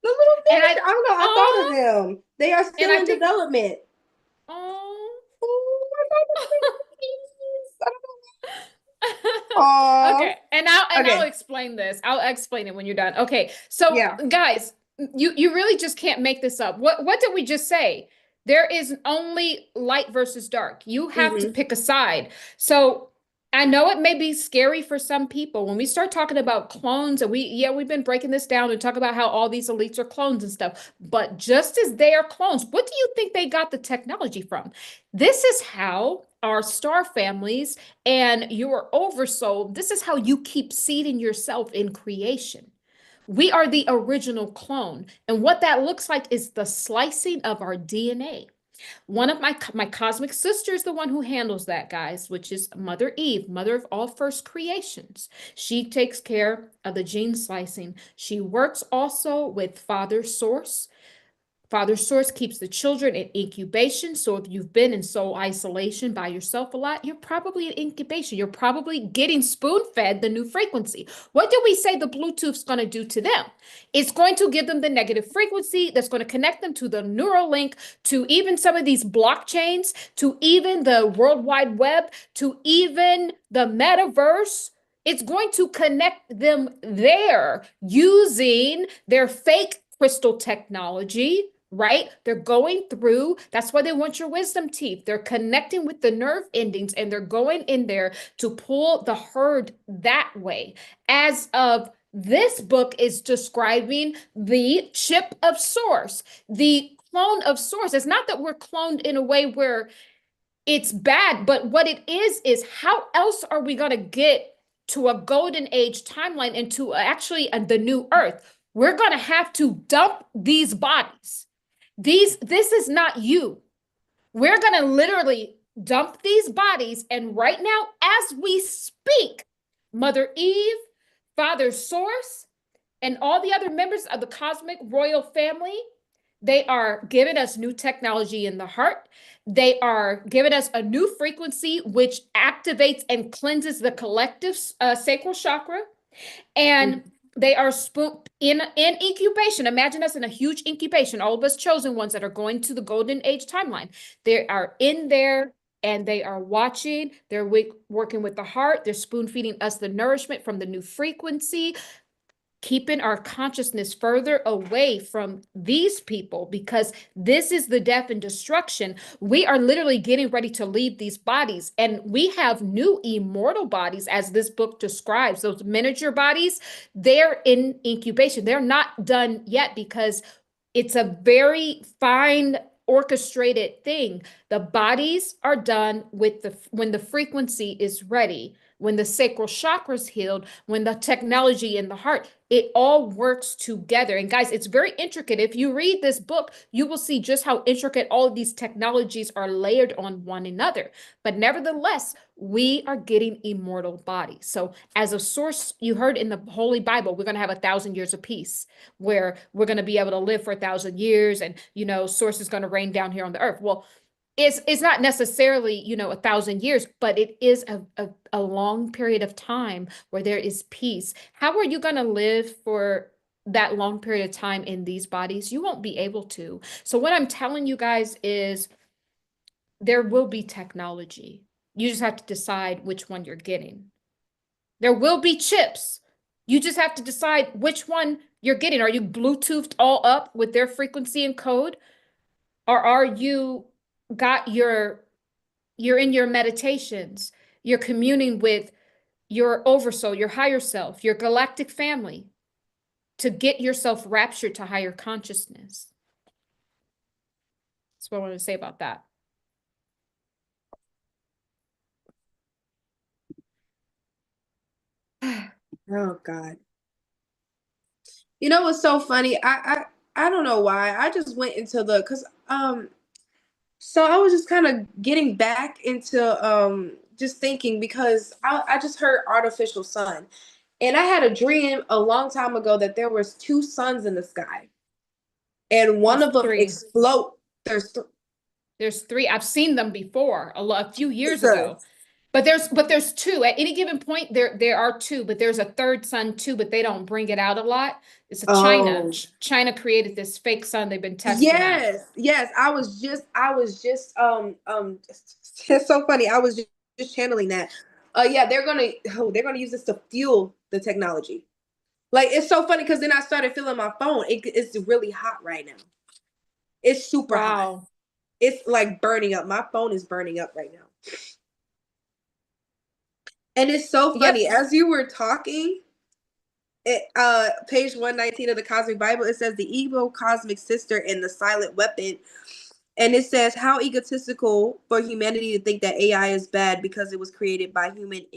The little and miniature. I don't know. I thought of oh, them. They are and still I in think, development. oh. Oh, I thought of the babies. Oh, Okay, and I'll okay. explain this. I'll explain it when you're done. Okay, so Yeah. guys, you really just can't make this up. What did we just say? There is only light versus dark. You have to Mm-hmm. pick a side. So I know it may be scary for some people when we start talking about clones, and we've been breaking this down and talk about how all these elites are clones and stuff. But just as they are clones, what do you think they got the technology from? This is how our star families and your oversoul, this is how you keep seeding yourself in creation. We are the original clone. And what that looks like is the slicing of our DNA. One of my cosmic sister is the one who handles that, guys, which is Mother Eve, mother of all first creations. She takes care of the gene slicing. She works also with Father Source. Father Source keeps the children in incubation. So if you've been in soul isolation by yourself a lot, you're probably in incubation. You're probably getting spoon fed the new frequency. What do we say the Bluetooth's going to do to them? It's going to give them the negative frequency that's going to connect them to the neural link, to even some of these blockchains, to even the World Wide Web, to even the metaverse. It's going to connect them there using their fake crystal technology, right? They're going through, that's why they want your wisdom teeth. They're connecting with the nerve endings and they're going in there to pull the herd that way. As of this book is describing the chip of source, the clone of source. It's not that we're cloned in a way where it's bad, but what it is how else are we going to get to a golden age timeline and to actually the new earth? We're going to have to dump these bodies. This is not you. We're going to literally dump these bodies. And right now, as we speak, Mother Eve, Father Source, and all the other members of the cosmic royal family, they are giving us new technology in the heart. They are giving us a new frequency, which activates and cleanses the collective sacral chakra. And They are spoon in incubation. Imagine us in a huge incubation, all of us chosen ones that are going to the golden age timeline. They are in there and they are watching. They're working with the heart. They're spoon feeding us the nourishment from the new frequency, keeping our consciousness further away from these people, because this is the death and destruction. We are literally getting ready to leave these bodies, and we have new immortal bodies, as this book describes. Those miniature bodies, they're in incubation. They're not done yet because it's a very fine orchestrated thing. The bodies are done with the when the frequency is ready, when the sacral chakras healed, when the technology in the heart, it all works together. And guys, it's very intricate. If you read this book, you will see just how intricate all of these technologies are layered on one another. But nevertheless, we are getting immortal bodies. So as a source, you heard in the Holy Bible, we're going to have 1,000 years of peace, where we're going to be able to live for 1,000 years, and source is going to rain down here on the earth. Well, it's not necessarily 1,000 years, but it is a long period of time where there is peace. How are you going to live for that long period of time in these bodies? You won't be able to. So what I'm telling you guys is there will be technology. You just have to decide which one you're getting. There will be chips. You just have to decide which one you're getting. Are you Bluetoothed all up with their frequency and code? Or are you got you're in your meditations, you're communing with your oversoul, your higher self, your galactic family to get yourself raptured to higher consciousness? That's what I want to say about that. Oh God. You know what's so funny? I don't know why. I just went into the because so I was just kind of getting back into just thinking because I just heard artificial sun. And I had a dream a long time ago that there was two suns in the sky. And one There's of them three. explode. There's There's three. I've seen them before a few years ago. Jesus. But there's two. At any given point, there are two, but there's a third sun too, but they don't bring it out a lot. It's a China. Oh. China created this fake sun they've been testing out. Yes, yes. I was just it's so funny. I was just channeling that. Yeah, they're gonna use this to fuel the technology. Like it's so funny because then I started feeling my phone. It's really hot right now. It's super hot. Wow. It's like burning up. My phone is burning up right now. And it's so funny. Yep. As you were talking, page 119 of the Cosmic Bible, it says the evil cosmic sister and the silent weapon. And it says how egotistical for humanity to think that AI is bad because it was created by human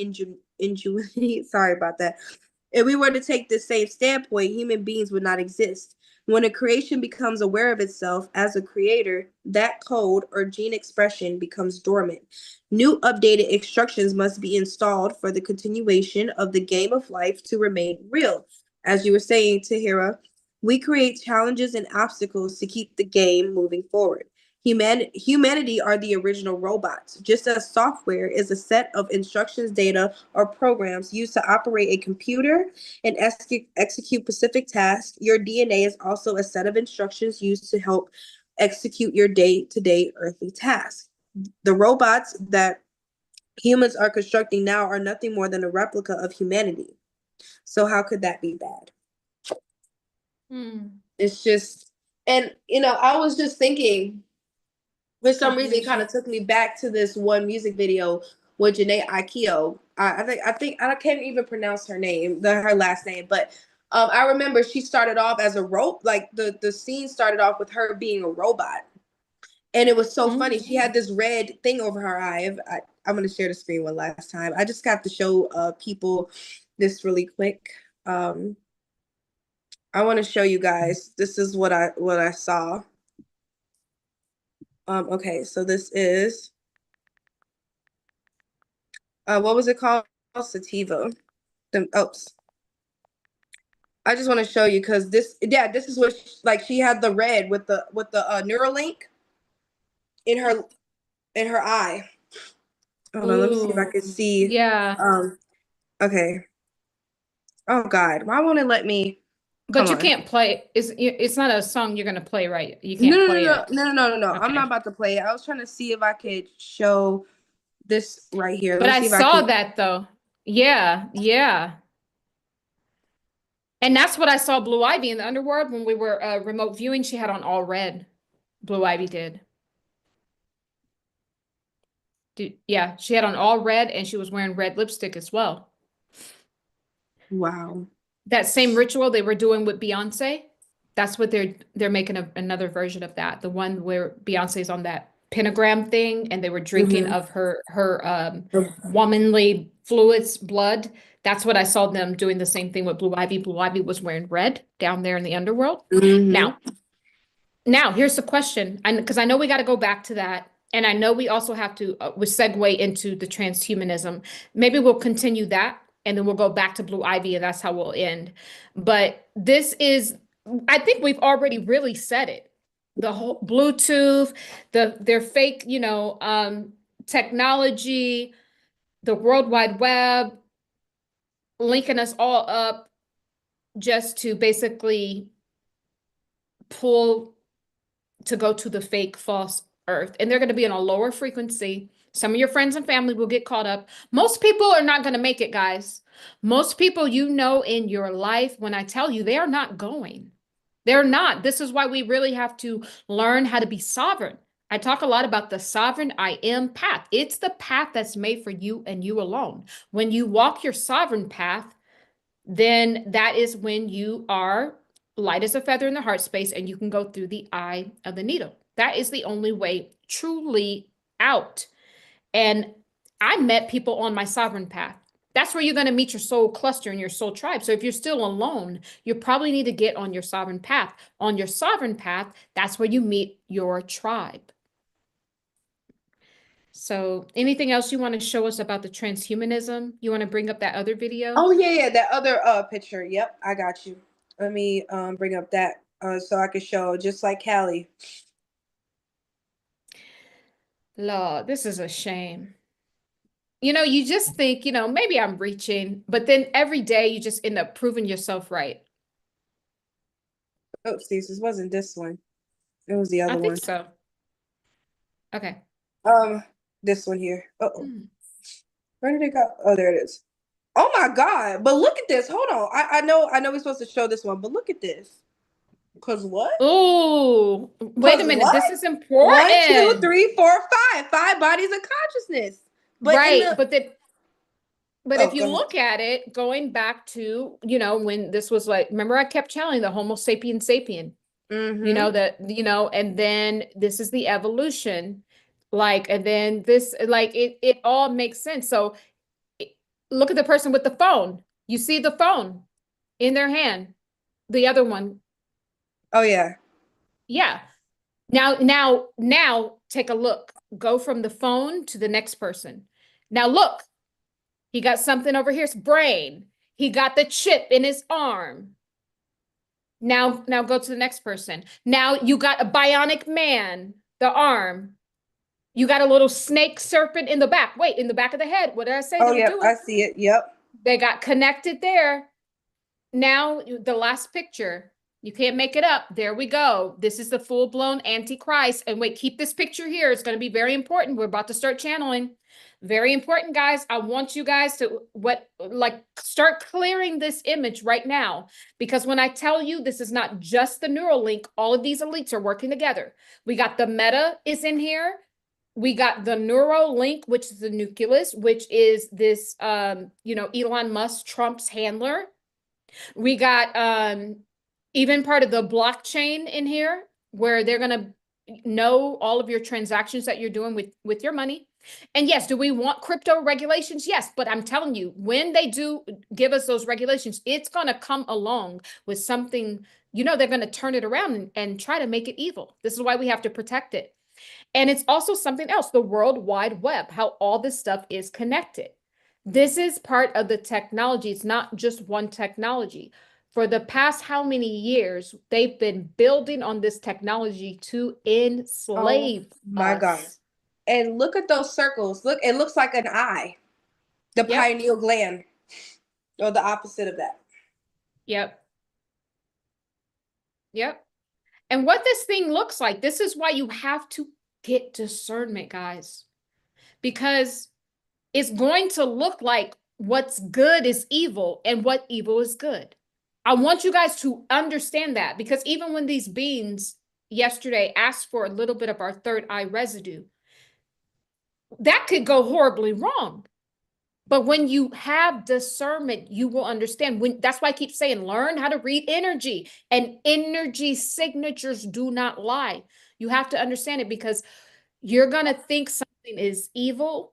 ingenuity. Sorry about that. If we were to take the same standpoint, human beings would not exist. When a creation becomes aware of itself as a creator, that code or gene expression becomes dormant. New updated instructions must be installed for the continuation of the game of life to remain real. As you were saying, Tahira, we create challenges and obstacles to keep the game moving forward. Humanity are the original robots, just as software is a set of instructions, data, or programs used to operate a computer and execute specific tasks. Your DNA is also a set of instructions used to help execute your day-to-day earthly tasks. The robots that humans are constructing now are nothing more than a replica of humanity. So how could that be bad? Hmm. It's just, and I was just thinking, for some reason, it kind of took me back to this one music video with Janae Aikio. I think I can't even pronounce her name, her last name, but I remember she started off as a rope. Like the scene started off with her being a robot, and it was so funny. She had this red thing over her eye. I'm gonna share the screen one last time. I just got to show people this really quick. I want to show you guys. This is what I saw. Okay, so this is what was it called? Sativa. Oops. I just want to show you because this is what like she had the red with the Neuralink in her eye. Hold on, let me see if I Ooh. can see. Yeah. Um, okay. Oh God, why won't it let me? Come But you on. can't play. It's not a song you're gonna play, right? You No, can't no, play no, it. no, no, no, no, no. I'm not Okay. about to play it. I was trying to see if I could show this right here. Let But me I see if I saw can. that though. Yeah, yeah. And that's what I saw Blue Ivy in the underworld when we were remote viewing. She had on all red. Blue Ivy did. Yeah, she had on all red and she was wearing red lipstick as well. Wow. That same ritual they were doing with Beyonce, that's what they're making another version of that. The one where Beyonce's on that pentagram thing and they were drinking Mm-hmm. of her womanly fluids, blood. That's what I saw them doing the same thing with Blue Ivy. Blue Ivy was wearing red down there in the underworld. Mm-hmm. Now, here's the question, and because I know we got to go back to that, and I know we also have to we segue into the transhumanism. Maybe we'll continue that, and then we'll go back to Blue Ivy, and that's how we'll end. But this is, I think we've already really said it. The whole Bluetooth, their fake, technology, the World Wide Web, linking us all up just to basically pull to go to the fake false earth, and they're going to be in a lower frequency. Some of your friends and family will get caught up. Most people are not going to make it, guys. Most people in your life, when I tell you, they are not going. They're not. This is why we really have to learn how to be sovereign. I talk a lot about the sovereign I am path. It's the path that's made for you and you alone. When you walk your sovereign path, then that is when you are light as a feather in the heart space and you can go through the eye of the needle. That is the only way truly out. And I met people on my sovereign path. That's where you're going to meet your soul cluster and your soul tribe. So if you're still alone, you probably need to get on your sovereign path. On your sovereign path, that's where you meet your tribe. So anything else you want to show us about the transhumanism? You want to bring up that other video? Oh yeah, yeah, that other picture. Yep, I got you. Let me bring up that so I can show just like Callie. Lord, this is a shame. You just think, maybe I'm reaching, but then every day you just end up proving yourself right. Oh, see, this wasn't this one. It was the I other think one. so. Okay. Um, this one here. Uh-oh. Hmm. Where did it go? Oh, there it is. Oh my God. But look at this. Hold on. I know we're supposed to show this one, but look at this. Cause what? Oh, wait a Cause minute. what? This is One, two, important. three, four, five. Five bodies of consciousness. But in Right. the But if oh, you go ahead. look at it, going back to, when this was like, remember I kept telling the Homo sapien sapien, Mm-hmm. and then this is the evolution, like, and then this, like, it all makes sense. So look at the person with the phone. You see the phone in their hand. The other one. Oh yeah. Yeah. Now take a look. Go from the phone to the next person. Now look, he got something over here, his brain. He got the chip in his arm. Now go to the next person. Now you got a bionic man, the arm. You got a little snake serpent in the back. Wait, in the back of the head. What did I say Oh they were yep, I doing? see it. Yep. They got connected there. Now, the last picture, you can't make it up. There we go. This is the full-blown Antichrist. And wait, keep this picture here. It's going to be very important. We're about to start channeling. Very important, guys. I want you guys to start clearing this image right now. Because when I tell you this is not just the neural link, all of these elites are working together. We got the meta is in here. We got the neural link, which is the nucleus, which is this Elon Musk, Trump's handler. We got even part of the blockchain in here where they're going to know all of your transactions that you're doing with your money. And yes, do we want crypto regulations? Yes, but I'm telling you, when they do give us those regulations, it's going to come along with something, they're going to turn it around and try to make it evil. This is why we have to protect it. And it's also something else, the World Wide Web, how all this stuff is connected. This is part of the technology. It's not just one technology. For the past how many years, they've been building on this technology to Oh enslave my God. us. And look at those circles. Look, it looks like an eye. The Yep. pineal gland. Or the opposite of that. Yep. Yep. And what this thing looks like, this is why you have to get discernment, guys, because it's going to look like what's good is evil and what evil is good. I want you guys to understand that, because even when these beings yesterday asked for a little bit of our third eye residue, that could go horribly wrong. But when you have discernment, you will understand. That's why I keep saying, learn how to read energy, and energy signatures do not lie. You have to understand it, because you're going to think something is evil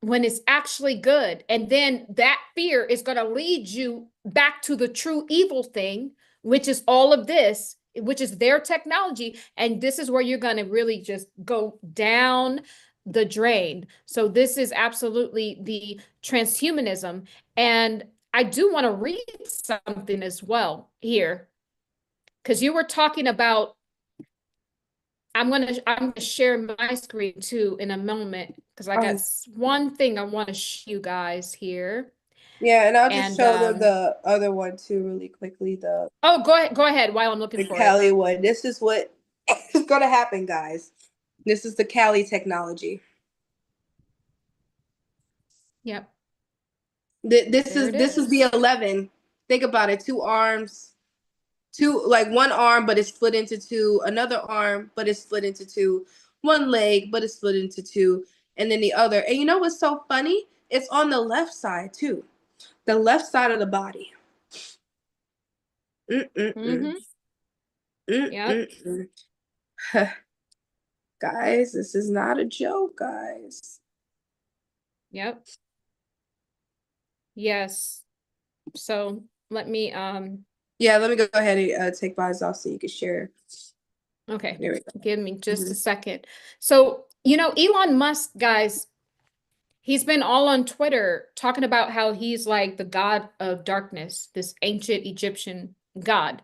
when it's actually good. And then that fear is going to lead you back to the true evil thing, which is all of this, which is their technology. And this is where you're going to really just go down the drain. So this is absolutely the transhumanism. And I do want to read something as well here, because you were talking about, I'm gonna share my screen too in a moment, because I got one thing I want to show you guys here. Yeah, and I'll just And show them the other one too really quickly, the oh, go ahead while I'm looking for Cali it. one. This is what is gonna happen, guys. This is the Cali technology. Yep. This There is it this is the is. 11. Think about it. Two arms, two, like one arm, but it's split into two. Another arm, but it's split into two. One leg, but it's split into two, and then the other. And you know what's so funny? It's on the left side too. The left side of the body. Mm-mm-mm. Mm-hmm. Yep. Mm-mm-mm. Guys, this is not a joke, guys. Yep. Yes. So let me Yeah, let me go ahead and take mine off so you can share. okay, There we go. give me just Mhm. a second. So, Elon Musk, guys, he's been all on Twitter talking about how he's like the god of darkness, this ancient Egyptian god.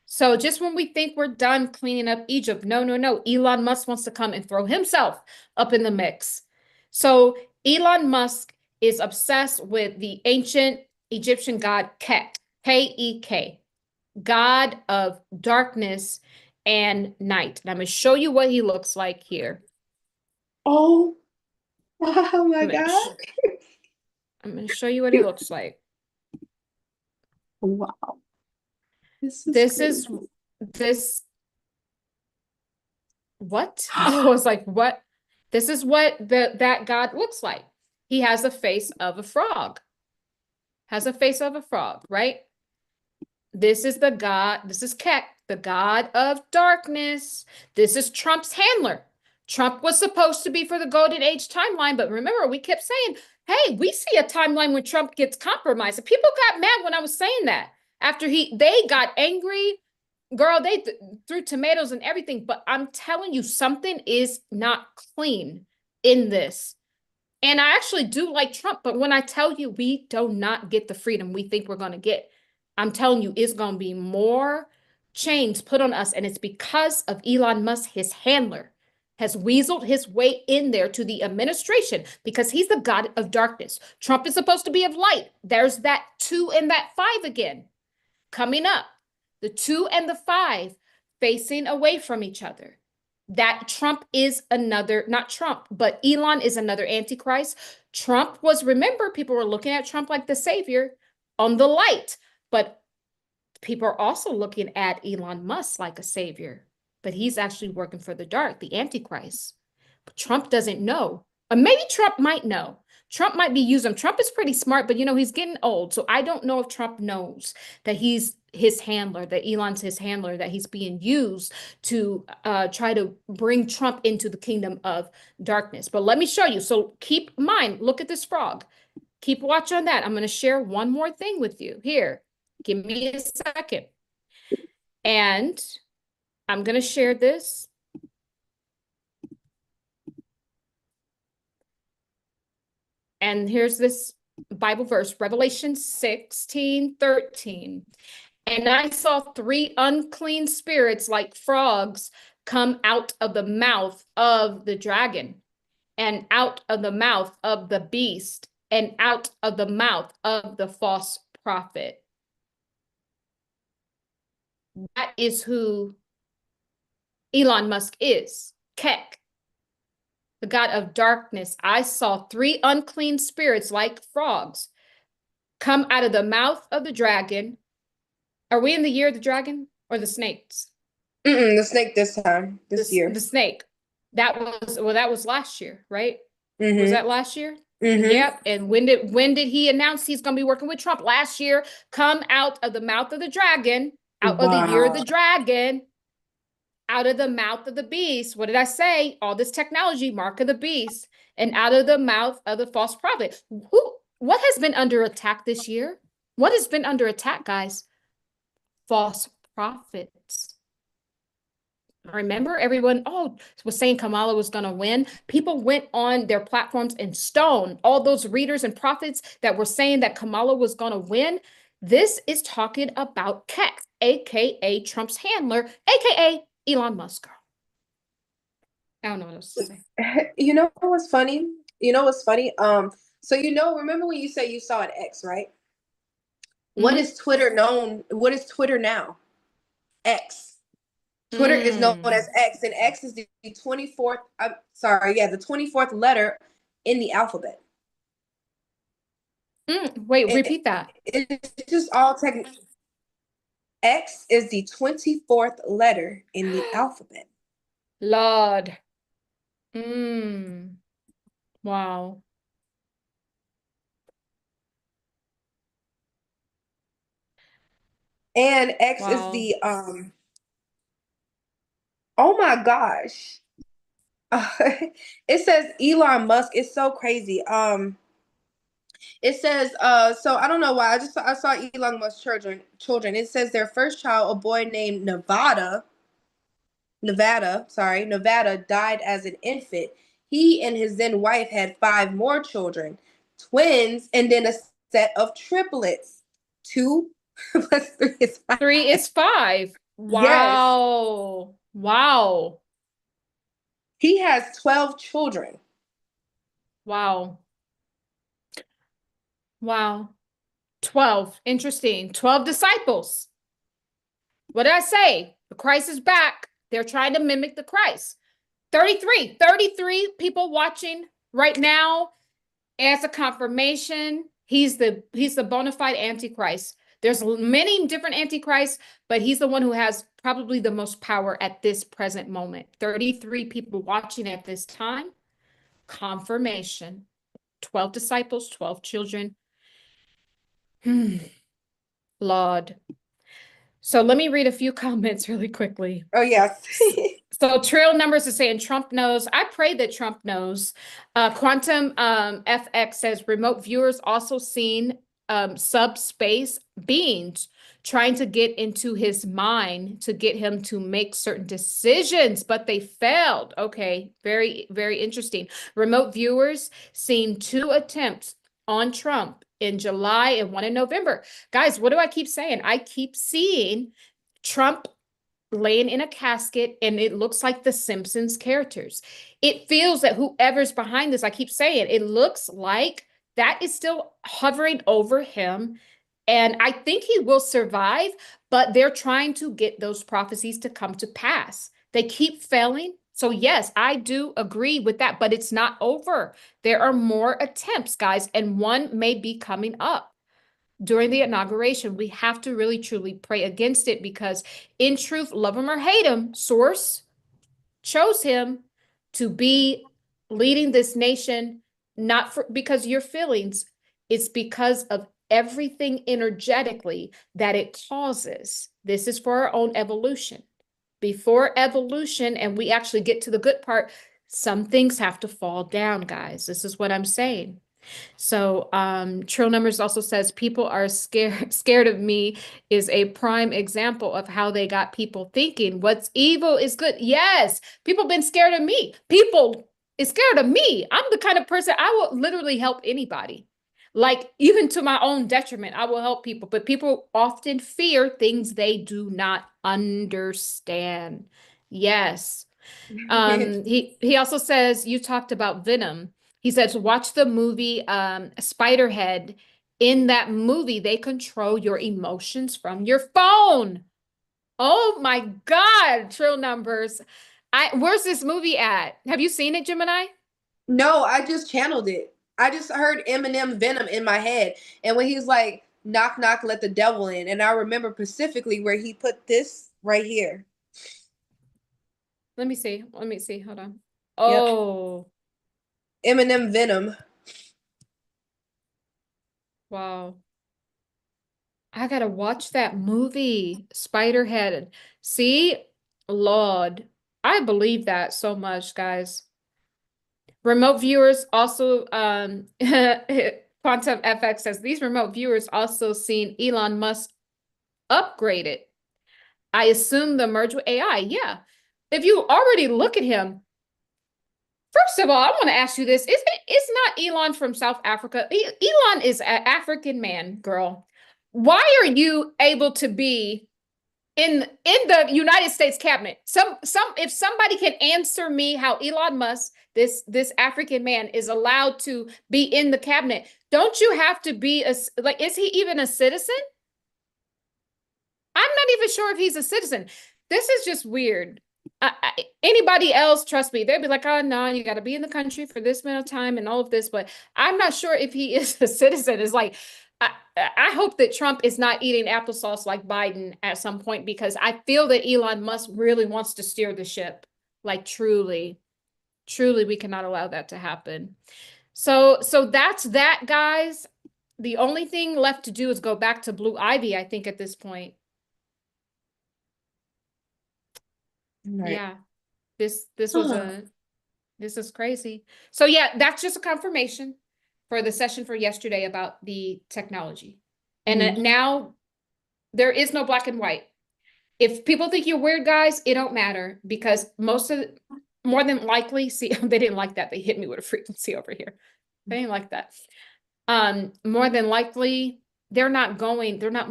So just when we think we're done cleaning up Egypt, no, no, no. Elon Musk wants to come and throw himself up in the mix. So Elon Musk is obsessed with the ancient Egyptian god Ket, K-E-K, god of darkness and night. And I'm going to show you what he looks like here. Oh, oh my I'm going God. to show you what he looks like. Wow. This is This crazy. is this what? I was like, what? This is what that god looks like. He has a face of a frog. Has a face of a frog, right? This is the god, this is Ket, the god of darkness. This is Trump's handler. Trump was supposed to be for the golden age timeline, but remember, we kept saying, hey, we see a timeline when Trump gets compromised. And people got mad when I was saying that. After they got angry, girl, they threw tomatoes and everything. But I'm telling you, something is not clean in this. And I actually do like Trump, but when I tell you we do not get the freedom we think we're going to get, I'm telling you it's going to be more chains put on us. And it's because of Elon Musk, his handler, has weaseled his way in there to the administration because he's the god of darkness. Trump is supposed to be of light. There's that 2 and that 5 again coming up. The 2 and the 5 facing away from each other. That Trump is another, not Trump, but Elon is another Antichrist. Trump was, remember, people were looking at Trump like the savior on the light, but people are also looking at Elon Musk like a savior, but he's actually working for the dark, the Antichrist. But Trump doesn't know. Or maybe Trump might know. Trump might be using. Trump is pretty smart, but he's getting old. So I don't know if Trump knows that he's his handler, that Elon's his handler, that he's being used to try to bring Trump into the kingdom of darkness. But let me show you. So keep in mind, look at this frog. Keep watch on that. I'm going to share one more thing with you. Here, give me a second. And I'm going to share this. And here's this Bible verse, Revelation 16:13. And I saw 3 unclean spirits like frogs come out of the mouth of the dragon, and out of the mouth of the beast, and out of the mouth of the false prophet. That is who Elon Musk is. Kek, the god of darkness. I saw three unclean spirits like frogs come out of the mouth of the dragon. Are we in the year of the dragon or the snakes? The snake this time, this year. The snake. That was last year, right? Was Mm-hmm. that last year? Mm-hmm. Yep. And when did he announce he's going to be working with Trump? Last year. Come out of the mouth of the dragon, out of the year of Wow. the dragon, out of the mouth of the beast. What did I say? All this technology, mark of the beast, and out of the mouth of the false prophet. What has been under attack this year? What has been under attack, guys? False prophets. Remember, everyone was saying Kamala was going to win. People went on their platforms and stoned all those readers and prophets that were saying that Kamala was going to win. This is talking about Kex, aka Trump's handler, aka Elon Musk. I don't know what else to say. You know what's funny? You know what's funny? So remember when you say you saw an X, right? What is Twitter known? What is Twitter now? X. Twitter is known as X, and X is the 24th. I'm sorry, yeah, the 24th letter in the alphabet. Wait, repeat that. It's just all technical. X is the 24th letter in the alphabet. Lord. Wow. And X is Wow. the oh my gosh. It says Elon Musk. It's so crazy. It says so I don't know why. I saw Elon Musk's children. It says their first child, a boy named Nevada, died as an infant. He and his then wife had 5 more children, twins, and then a set of triplets. 2 plus 3 is 5. 3 is 5. Yes. Wow. Wow. He has 12 children. Wow. Wow. 12. Interesting. 12 disciples. What did I say? The Christ is back. They're trying to mimic the Christ. 33 people watching right now as a confirmation. He's the bona fide Antichrist. There's many different Antichrists, but he's the one who has probably the most power at this present moment. 33 people watching at this time. Confirmation. 12 disciples, 12 children. Lord. So let me read a few comments really quickly. Oh, yes. So Trail Numbers is saying Trump knows. I pray that Trump knows. Quantum FX says remote viewers also seen subspace beings trying to get into his mind to get him to make certain decisions, but they failed. Okay, very, very interesting. Remote viewers seen 2 attempts on Trump in July and 1 in November. Guys, what do I keep saying? I keep seeing Trump laying in a casket, and it looks like the Simpsons characters. It feels that whoever's behind this, I keep saying, it looks like that is still hovering over him. And I think he will survive, but they're trying to get those prophecies to come to pass. They keep failing. So yes, I do agree with that, but it's not over. There are more attempts, guys, and one may be coming up during the inauguration. We have to really truly pray against it, because in truth, love him or hate him, source chose him to be leading this nation, not because of your feelings. It's because of everything energetically that it causes. This is for our own evolution. Before evolution, and we actually get to the good part, some things have to fall down, guys. This is what I'm saying. So Trill Numbers also says people are scared of me is a prime example of how they got people thinking what's evil is good. Yes, people been scared of me. People is scared of me. I'm the kind of person I will literally help anybody. Like even to my own detriment, I will help people. But people often fear things they do not understand. Yes. He also says you talked about Venom. He says watch the movie Spiderhead. In that movie, they control your emotions from your phone. Oh my God, Trill Numbers. Where's this movie at? Have you seen it, Gemini? No, I just channeled it. I just heard Eminem Venom in my head. And when he's like, knock, knock, let the devil in. And I remember specifically where he put this right here. Let me see. Let me see. Hold on. Yep. Oh, Eminem Venom. wow. I gotta watch that movie, Spiderhead. See, Lord, I believe that so much, guys. Remote viewers also, Quantum FX says these remote viewers also seen Elon Musk upgraded. I assume the merge with AI. Yeah. If you already look at him, first of all, I want to ask you this. It's not Elon from South Africa. Elon is an African man, girl. Why are you able to be in the United States cabinet? Some if somebody can answer me how Elon Musk, this African man, is allowed to be in the cabinet, don't you have to be like, is he even a citizen? I'm not even sure if he's a citizen. This is just weird. Anybody else, trust me, they'd be like, oh no, you got to be in the country for this amount of time and all of this. But I'm not sure if he is a citizen. It's like, I hope that Trump is not eating applesauce like Biden at some point, because I feel that Elon Musk really wants to steer the ship. Like truly, truly, we cannot allow that to happen. So that's that, guys. The only thing left to do is go back to Blue Ivy, I think, at this point. Right. Yeah. This was a this is crazy. So yeah, that's just a confirmation for the session for yesterday about the technology. And now there is no black and white. If people think you're weird, guys, it don't matter, because more than likely, see, they didn't like that. They hit me with a frequency over here. They didn't like that. More than likely, they're not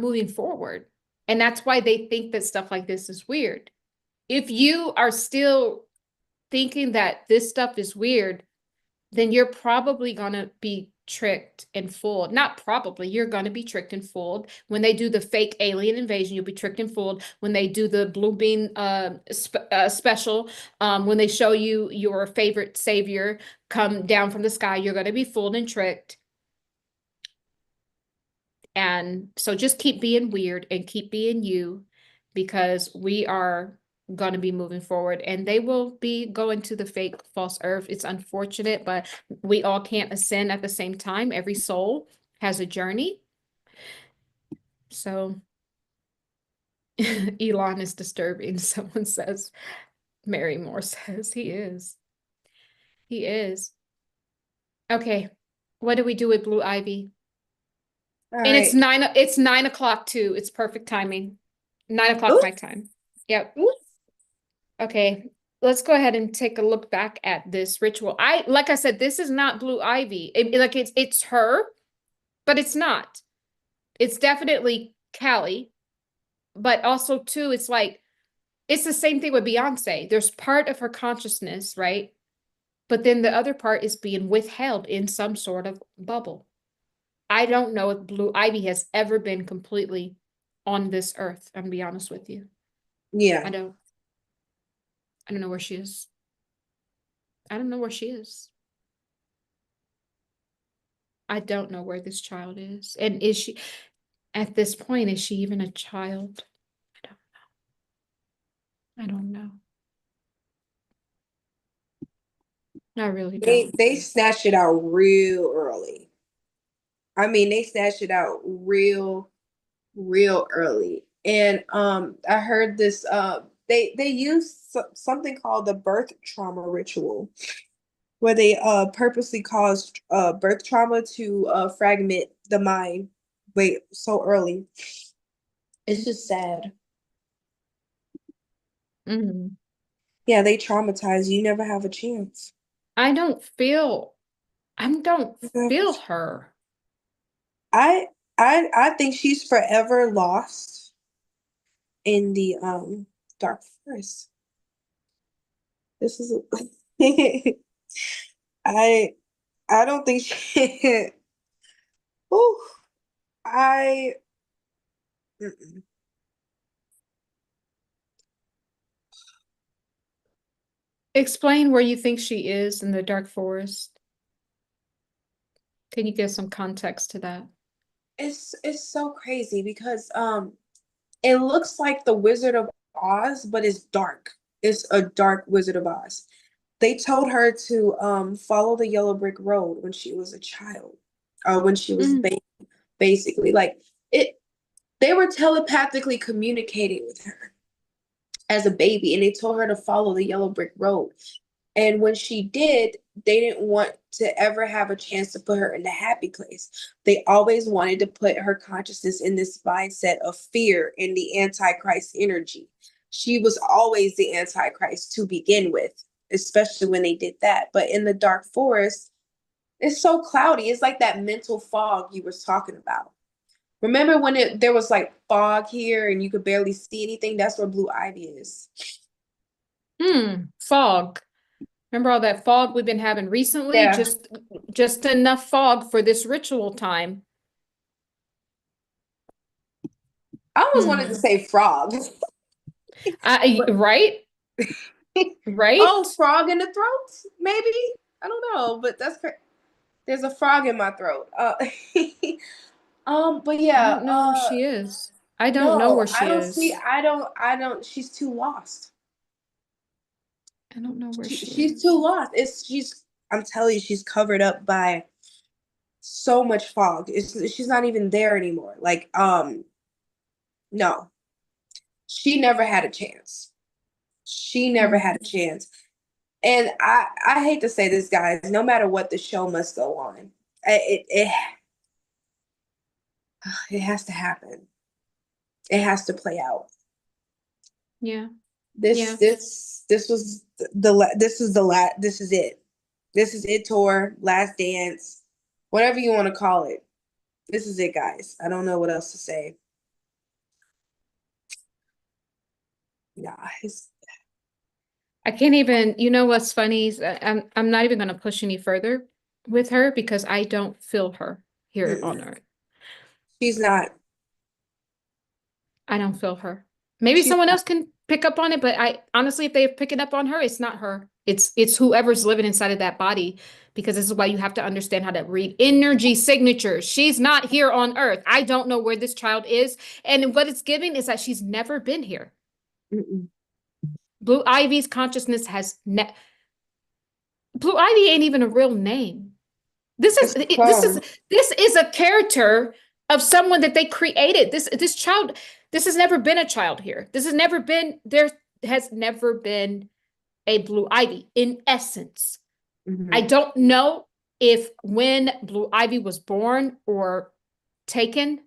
moving forward. And that's why they think that stuff like this is weird. If you are still thinking that this stuff is weird, then you're probably going to be tricked and fooled. Not probably, you're going to be tricked and fooled. When they do the fake alien invasion, you'll be tricked and fooled. When they do the blue beam special, when they show you your favorite savior come down from the sky, you're going to be fooled and tricked. And so just keep being weird and keep being you, because we are going to be moving forward, and they will be going to the fake false earth. It's unfortunate, but we all can't ascend at the same time. Every soul has a journey. So Elon is disturbing. Someone says, Mary Moore says he is. He is. Okay. What do we do with Blue Ivy? All And right. it's 9 o'clock too. It's perfect timing. 9 o'clock my time. Yep. Okay, let's go ahead and take a look back at this ritual. Like I said, this is not Blue Ivy. Like it's her, but it's not. It's definitely Callie, but also too, it's like it's the same thing with Beyonce. There's part of her consciousness, right? But then the other part is being withheld in some sort of bubble. I don't know if Blue Ivy has ever been completely on this earth. I'm gonna be honest with you. Yeah. I don't know where she is. I don't know where she is. I don't know where this child is. And is she, at this point, is she even a child? I don't know. I really don't. They snatched it out real early. I mean, they snatched it out real early. And I heard this they use something called the birth trauma ritual, where they purposely caused birth trauma to fragment the mind. Wait, so early. It's just sad. Mhm. Yeah, they traumatize you. You never have a chance. I don't feel, I don't Never have a feel ch- her. I I think she's forever lost in the dark forest. This is a I I don't think she Ooh, I mm-mm. Explain where you think she is in the dark forest. Can you give some context to that? It's so crazy because it looks like the Wizard of Oz, but it's dark. It's a dark Wizard of Oz. They told her to follow the yellow brick road when she was a child, when she was Mm. basically like it. They were telepathically communicating with her as a baby, and they told her to follow the yellow brick road. And when she did, they didn't want to ever have a chance to put her in the happy place. They always wanted to put her consciousness in this mindset of fear in the Antichrist energy. She was always the Antichrist to begin with, especially when they did that. But in the dark forest, it's so cloudy. It's like that mental fog you was talking about. Remember when there was like fog here and you could barely see anything? That's where Blue Ivy is. Fog. Remember all that fog we've been having recently? Yeah. Just enough fog for this ritual time. I almost wanted to Hmm. say frog. Right? Oh, Right? frog in the throat? Maybe? I don't know, but that's crazy. There's a frog in my throat. But I yeah, don't know where she is. I don't know no, where she is. I don't, she's too lost. I don't know where she She's too is. lost. I'm telling you, she's covered up by so much fog. She's not even there anymore. Like, no, she never had a chance. She never Hmm. had a chance. And I hate to say this, guys, no matter what, the show must go on. It has to happen. It has to play out. Yeah. This Yeah. this this was this is the last, this is it. This is it, tour, last dance, whatever you want to call it. This is it, guys. I don't know what else to say. Nah, I can't even, you know what's funny is I'm not even gonna push any further with her because I don't feel her here on mm-mm. Earth. She's not. I don't feel her. Maybe She's someone not. else can pick up on it, but I honestly, if they're picking up on her, it's not her. It's whoever's living inside of that body, because this is why you have to understand how to read energy signatures. She's not here on Earth. I don't know where this child is, and what it's giving is that she's never been here. Mm-mm. Blue Ivy's consciousness has ne Blue Ivy ain't even a real name. This is It's a this is clone. this is a character of someone that they created. This child, this has never been a child here. This has never been there has never been a Blue Ivy in essence. I Mm-hmm. don't know if when Blue Ivy was born or taken,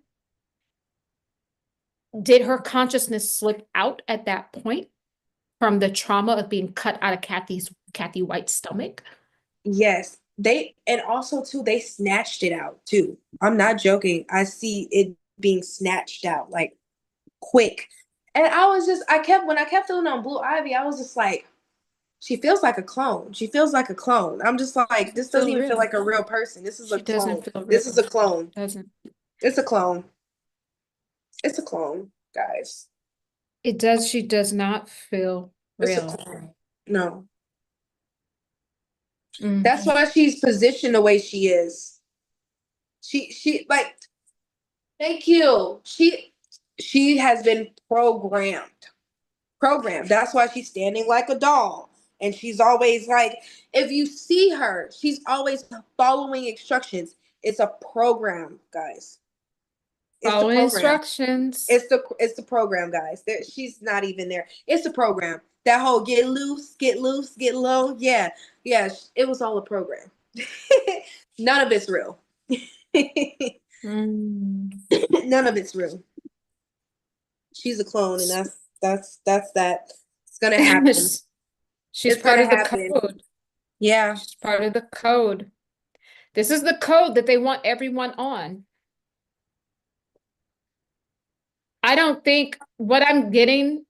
did her consciousness slip out at that point from the trauma of being cut out of Kathy White's stomach? Yes, and also too, they snatched it out too. I'm not joking. I see it being snatched out like quick. And when I kept feeling on Blue Ivy, I was just like, she feels like a clone. She feels like a clone. I'm just like, this doesn't Feel even feel real. like a real person. This is a She doesn't clone. feel This is a real. clone. Doesn't. It's a clone. It's a clone, guys. It does. She does not feel It's a real. clone. No. Mm. That's why she's positioned the way she is. She like, thank you. She has been programmed. Programmed. That's why she's standing like a doll. And she's always like, if you see her, she's always following instructions. It's a program, guys. It's the Follow program. instructions. It's the program, guys. She's not even there. It's the program. That whole get loose, get loose, get low. Yeah. Yeah. It was all a program. None of it's real. Mm. None of it's real. She's a clone, and that's that. It's gonna happen. She's It's part gonna of the happen. code. Yeah. She's part of the code. This is the code that they want everyone on. I don't think what I'm getting,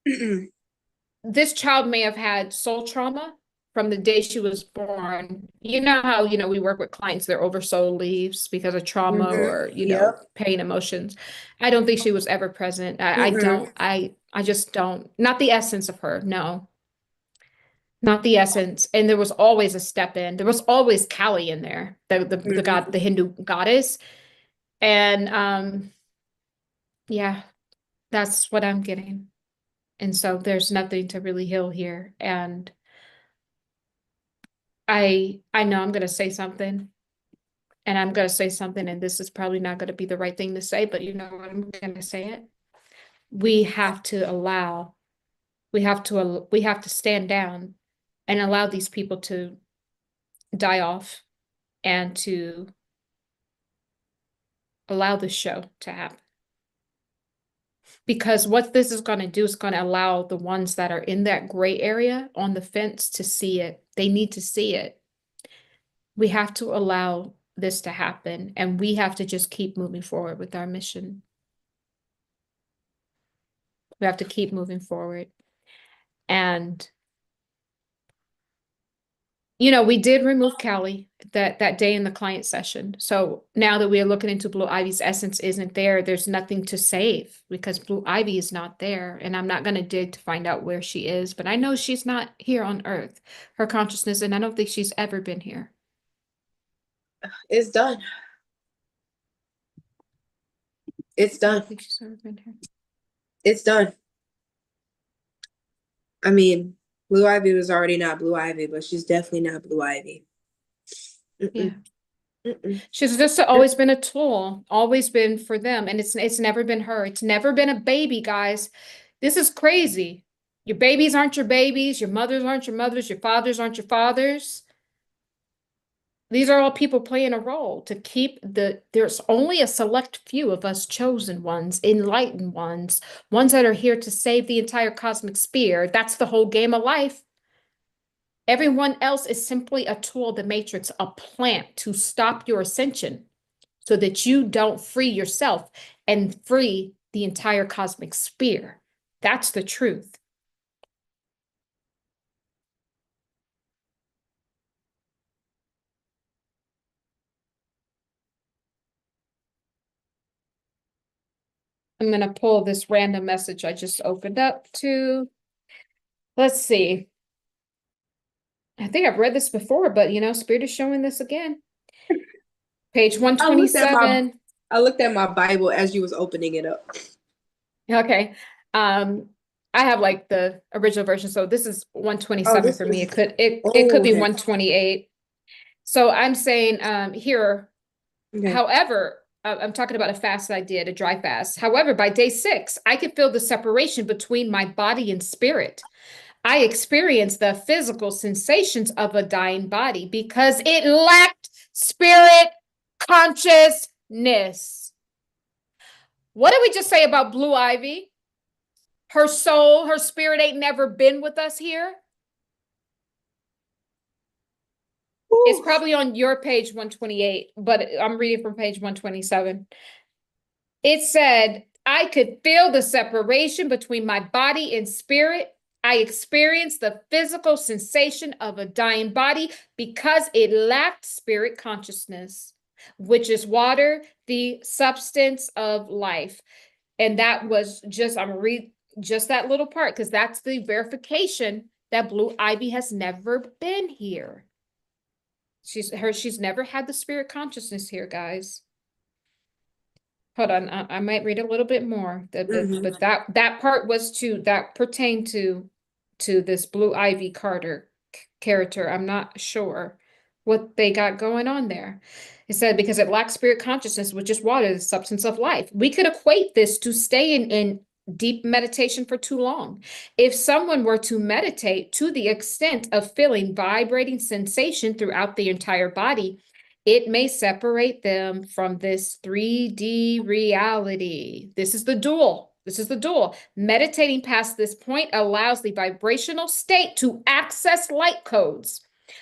this child may have had soul trauma from the day she was born. You know how, we work with clients, their oversoul leaves because of trauma Mm-hmm. or, Yep. pain emotions. I don't think she was ever present. I Mm-mm. don't. I just don't. Not the essence of her. No, not the essence. And there was always a step in. There was always Kali in there, the god, the Hindu goddess. And yeah, that's what I'm getting. And so there's nothing to really heal here. And I know I'm gonna say something. And I'm gonna say something, and this is probably not gonna be the right thing to say, but you know what, I'm gonna say it. We have to allow, we have to stand down and allow these people to die off and to allow the show to happen. Because what this is going to do is going to allow the ones that are in that gray area on the fence to see it. They need to see it. We have to allow this to happen, and we have to just keep moving forward with our mission. We have to keep moving forward. And you know, we did remove Kelly that day in the client session. So now that we are looking into Blue Ivy's essence isn't there, there's nothing to save because Blue Ivy is not there. And I'm not going to dig to find out where she is, but I know she's not here on Earth, her consciousness, and I don't think she's ever been here. It's done. It's I done. don't think she's ever been here. It's done. I mean, Blue Ivy was already not Blue Ivy, but she's definitely not Blue Ivy. Yeah. Mm-mm. She's just always been a tool, always been for them. And it's never been her. It's never been a baby, guys. This is crazy. Your babies aren't your babies. Your mothers aren't your mothers. Your fathers aren't your fathers. These are all people playing a role to keep there's only a select few of us chosen ones, enlightened ones, ones that are here to save the entire cosmic sphere. That's the whole game of life. Everyone else is simply a tool of the matrix, a plant to stop your ascension so that you don't free yourself and free the entire cosmic sphere. That's the truth. I'm going to pull this random message I just opened up to. Let's see. I think I've read this before, but you know, Spirit is showing this again. Page 127. I looked at my Bible as you was opening it up. Okay. I have like the original version, so this is 127 for me. It could be 128. So I'm saying here, Okay. however, I'm talking about a fast I did, a dry fast. However, by day 6, I could feel the separation between my body and spirit. I experienced the physical sensations of a dying body because it lacked spirit consciousness. What did we just say about Blue Ivy? Her soul, her spirit ain't never been with us here. Ooh. It's probably on your page 128, but I'm reading from page 127. It said, I could feel the separation between my body and spirit. I experienced the physical sensation of a dying body because it lacked spirit consciousness, which is water, the substance of life. And that was just, I'm read just that little part because that's the verification that Blue Ivy has never been here. She's never had the spirit consciousness here, guys. Hold on, I might read a little bit more. But that part was that pertained to this Blue Ivy Carter character. I'm not sure what they got going on there. It said because it lacks spirit consciousness, which is water, the substance of life. We could equate this to staying in deep meditation for too long. If someone were to meditate to the extent of feeling vibrating sensation throughout the entire body, it may separate them from this 3D reality. This is the dual. This is the dual. Meditating past this point allows the vibrational state to access light codes,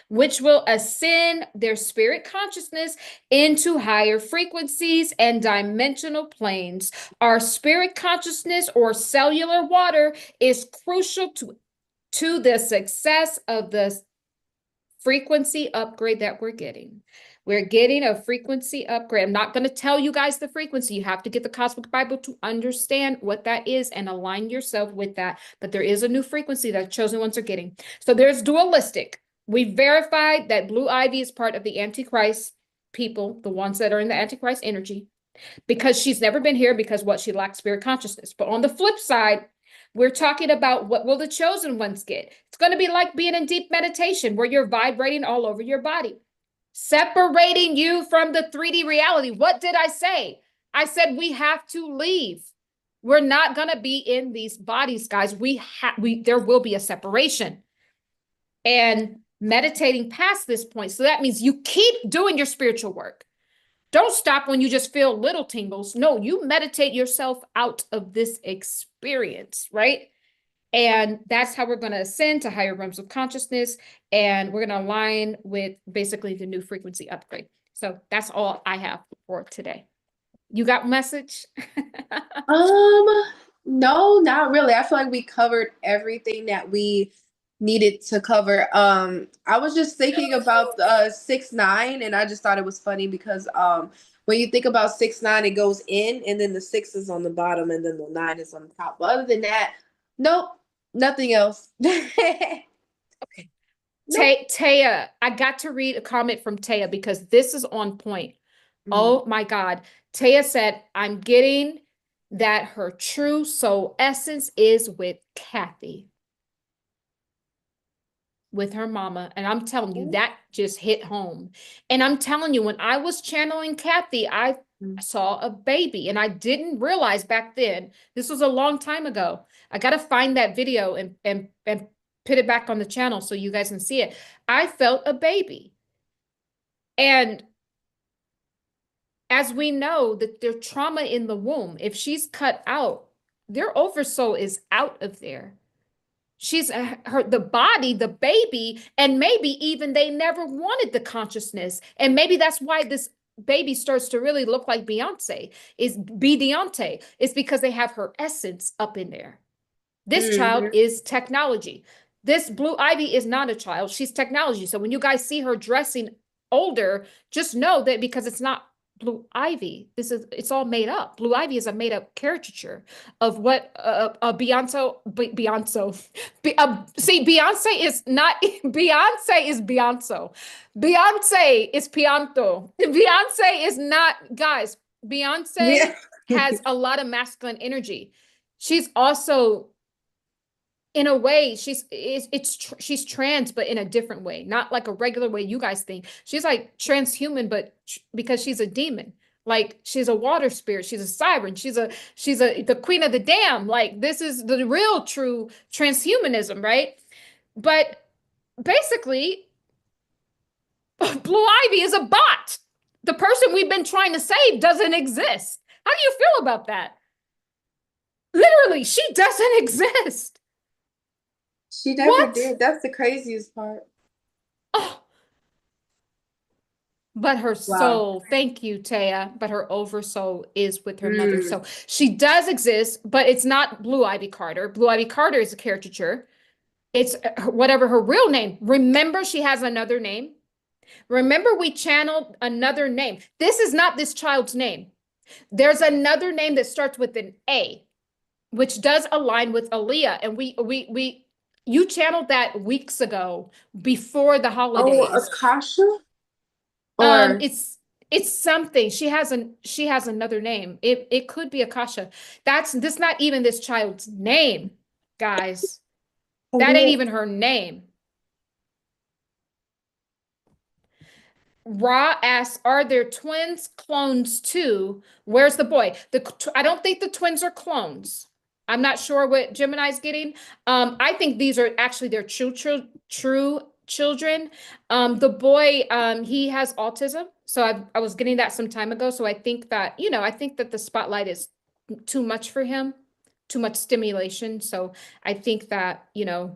which will ascend their spirit consciousness into higher frequencies and dimensional planes. Our spirit consciousness or cellular water is crucial to the success of the frequency upgrade that we're getting. We're getting a frequency upgrade. I'm not going to tell you guys the frequency. You have to get the Cosmic Bible to understand what that is and align yourself with that. But there is a new frequency that chosen ones are getting. So there's dualistic. We verified that Blue Ivy is part of the Antichrist people, the ones that are in the Antichrist energy, because she's never been here because what she lacks spirit consciousness. But on the flip side, we're talking about what will the chosen ones get. It's going to be like being in deep meditation where you're vibrating all over your body, separating you from the 3D reality. What did I say? I said we have to leave. We're not going to be in these bodies, guys. There will be a separation. And meditating past this point. So that means you keep doing your spiritual work. Don't stop when you just feel little tingles. No, you meditate yourself out of this experience, right? And that's how we're going to ascend to higher realms of consciousness. And we're going to align with basically the new frequency upgrade. So that's all I have for today. You got a message? No, not really. I feel like we covered everything that we needed to cover. I was just thinking about 6 9, and I just thought it was funny because when you think about 6 9, it goes in, and then the 6 is on the bottom, and then the 9 is on the top. But other than that, nope, nothing else. Okay. Nope. Taya, I got to read a comment from Taya because this is on point. Oh my God. Taya said, I'm getting that her true soul essence is with Kathy, with her mama. And I'm telling you, that just hit home. And I'm telling you, when I was channeling Kathy, I saw a baby and I didn't realize back then, this was a long time ago. I got to find that video and put it back on the channel so you guys can see it. I felt a baby. And as we know that their trauma in the womb, if she's cut out, their oversoul is out of there. She's the body, the baby, and maybe even they never wanted the consciousness. And maybe that's why this baby starts to really look like Beyonce, is Beyonce. It's because they have her essence up in there. This child is technology. This Blue Ivy is not a child. She's technology. So when you guys see her dressing older, just know that because it's not Blue Ivy, it's all made up. Blue Ivy is a made up caricature of what Beyonce. See, Beyonce is not Beyonce is Beyonce. Beyonce is Pianto. Beyonce is not, guys. Beyonce has a lot of masculine energy. She's also, in a way, she's trans, but in a different way, not like a regular way you guys think. She's like transhuman, but because she's a demon, like she's a water spirit, she's a siren, she's the queen of the dam. Like this is the real true transhumanism, right? But basically, Blue Ivy is a bot. The person we've been trying to save doesn't exist. How do you feel about that? Literally, she doesn't exist. She never did. That's the craziest part. Oh. But her soul, thank you, Taya, but her oversoul is with her mother. So she does exist, but it's not Blue Ivy Carter. Blue Ivy Carter is a caricature. It's whatever her real name. Remember, she has another name. Remember, we channeled another name. This is not this child's name. There's another name that starts with an A, which does align with Aaliyah. And you channeled that weeks ago before the holidays. Oh, Akasha? Or it's something. She has another name. It could be Akasha. That's not even this child's name, guys. That ain't even her name. Ra asks, are there twins clones too? Where's the boy? I don't think the twins are clones. I'm not sure what Gemini's getting. I think these are actually their true children. The boy, he has autism. So I was getting that some time ago. So I think that, I think that the spotlight is too much for him, too much stimulation. So I think that,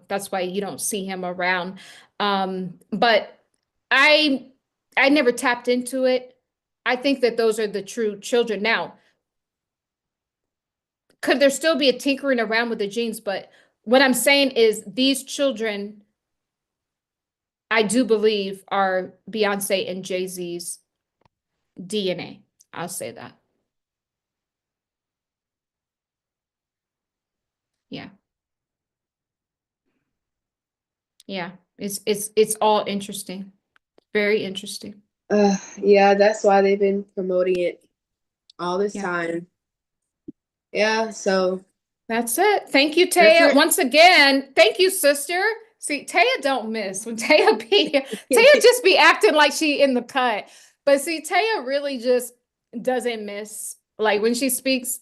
that's why you don't see him around. But I never tapped into it. I think that those are the true children. Now, could there still be a tinkering around with the genes? But what I'm saying is these children, I do believe are Beyonce and Jay-Z's DNA. I'll say that. Yeah. Yeah. It's all interesting. Very interesting. Yeah, that's why they've been promoting it all this Yeah. time. Yeah, so That's it. Thank you, that's Taya. Once again, thank you, sister. See, Taya don't miss. When Taya it. just be acting like she in the cut. But see, Taya really just doesn't miss. Like when she speaks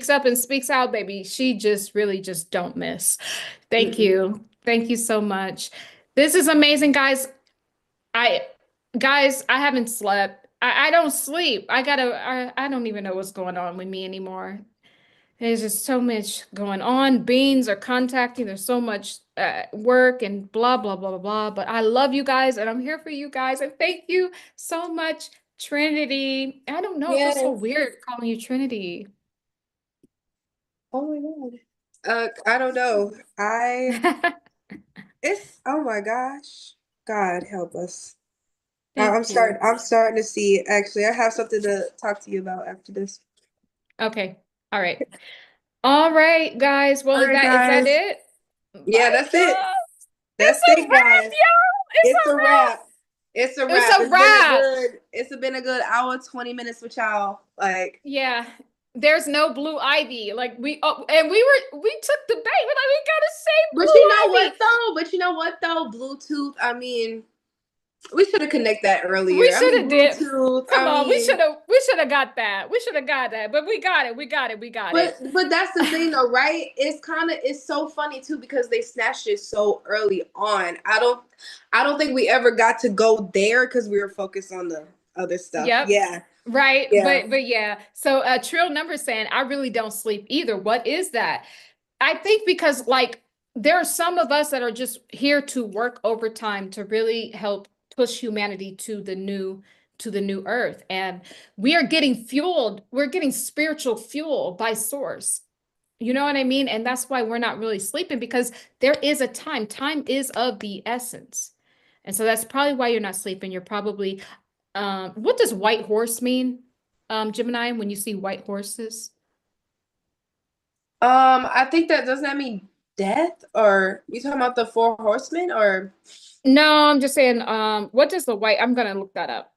up and speaks out, baby, she just really just don't miss. Thank Mm-mm. you. Thank you so much. This is amazing, guys. I I haven't slept. I don't sleep. I don't even know what's going on with me anymore. There's just so much going on. Beans are contacting. There's so much work and blah, blah, blah, blah, blah. But I love you guys and I'm here for you guys. And thank you so much, Trinity. I don't know. It feels so Yes. weird calling you Trinity. Oh my God. I don't know. It's oh my gosh. God help us. Thank you. I'm starting to see actually I have something to talk to you about after this. Okay. All right. All right, guys. Well, All right, is that guys. it? Yeah, My that's it. God. It's That's a it, wrap, guys. y'all. It's It's a a wrap. It's a wrap. It's wrap. a wrap. It's been a good hour, 20 minutes with y'all. Like, Yeah, there's no blue ivy. Like we took the bait. We're like, we gotta say but you know blue what ivy. though? But you know what though? Bluetooth, I mean, we should have connected that We earlier. I should mean, have did. Bluetooth, Come I on, mean, we should have got that. We should have got that. But we got it. We got it. We got it. but that's the thing though, right? It's so funny too because they snatched it so early on. I don't think we ever got to go there because we were focused on the other stuff. Yep. Yeah. Right. Yeah. But yeah. So Trill Number saying, I really don't sleep either. What is that? I think because like there are some of us that are just here to work overtime to really help push humanity to the new earth. And we are getting fueled, we're getting spiritual fuel by source. You know what I mean? And that's why we're not really sleeping because there is a time. Time is of the essence. And so that's probably why you're not sleeping. You're probably what does white horse mean? Gemini, when you see white horses? I think that doesn't that mean death or you talking about the four horsemen or No, I'm just saying, what does the white, I'm gonna look that up.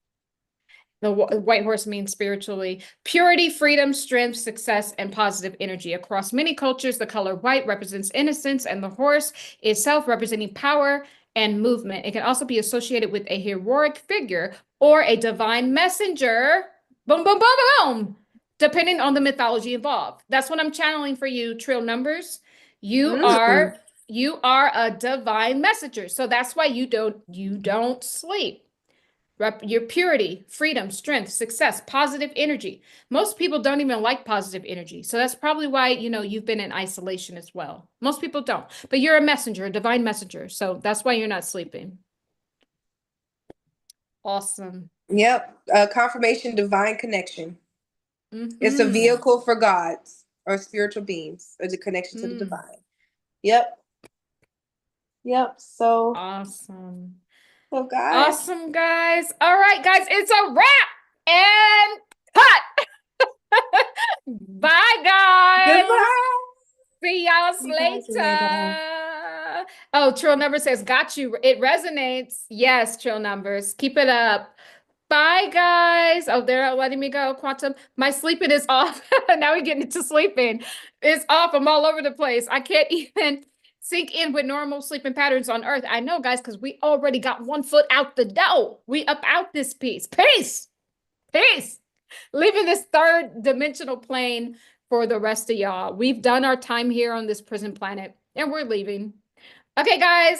The white horse means spiritually purity, freedom, strength, success, and positive energy. Across many cultures, the color white represents innocence, and the horse itself representing power and movement. It can also be associated with a heroic figure or a divine messenger. Boom, boom, boom, boom, depending on the mythology involved. That's what I'm channeling for you, Trill Numbers. You mm, are you are a divine messenger. So that's why you don't sleep. Your purity, freedom, strength, success, positive energy. Most people don't even like positive energy. So that's probably why, you've been in isolation as well. Most people don't. But you're a messenger, a divine messenger. So that's why you're not sleeping. Awesome. yep, confirmation divine connection. It's a Mm-hmm. vehicle for gods or spiritual beings or the connection to the Mm. divine. Yep. Yep. Awesome. So guys, Awesome, guys. All right, guys, it's a wrap and cut. Bye, guys. goodbye. See y'all See you guys later. later. Oh, Trill Number says, got you. It resonates. Yes, Trill Numbers. Keep it up. Bye, guys. Oh, they're letting me go. Quantum. My sleeping is off. Now we're getting into sleeping. It's off. I'm all over the place. I can't even sink in with normal sleeping patterns on Earth. I know, guys, because we already got 1 foot out the door. We up out this piece. Peace. Peace. Leaving this third dimensional plane for the rest of y'all. We've done our time here on this prison planet and we're leaving. Okay, guys.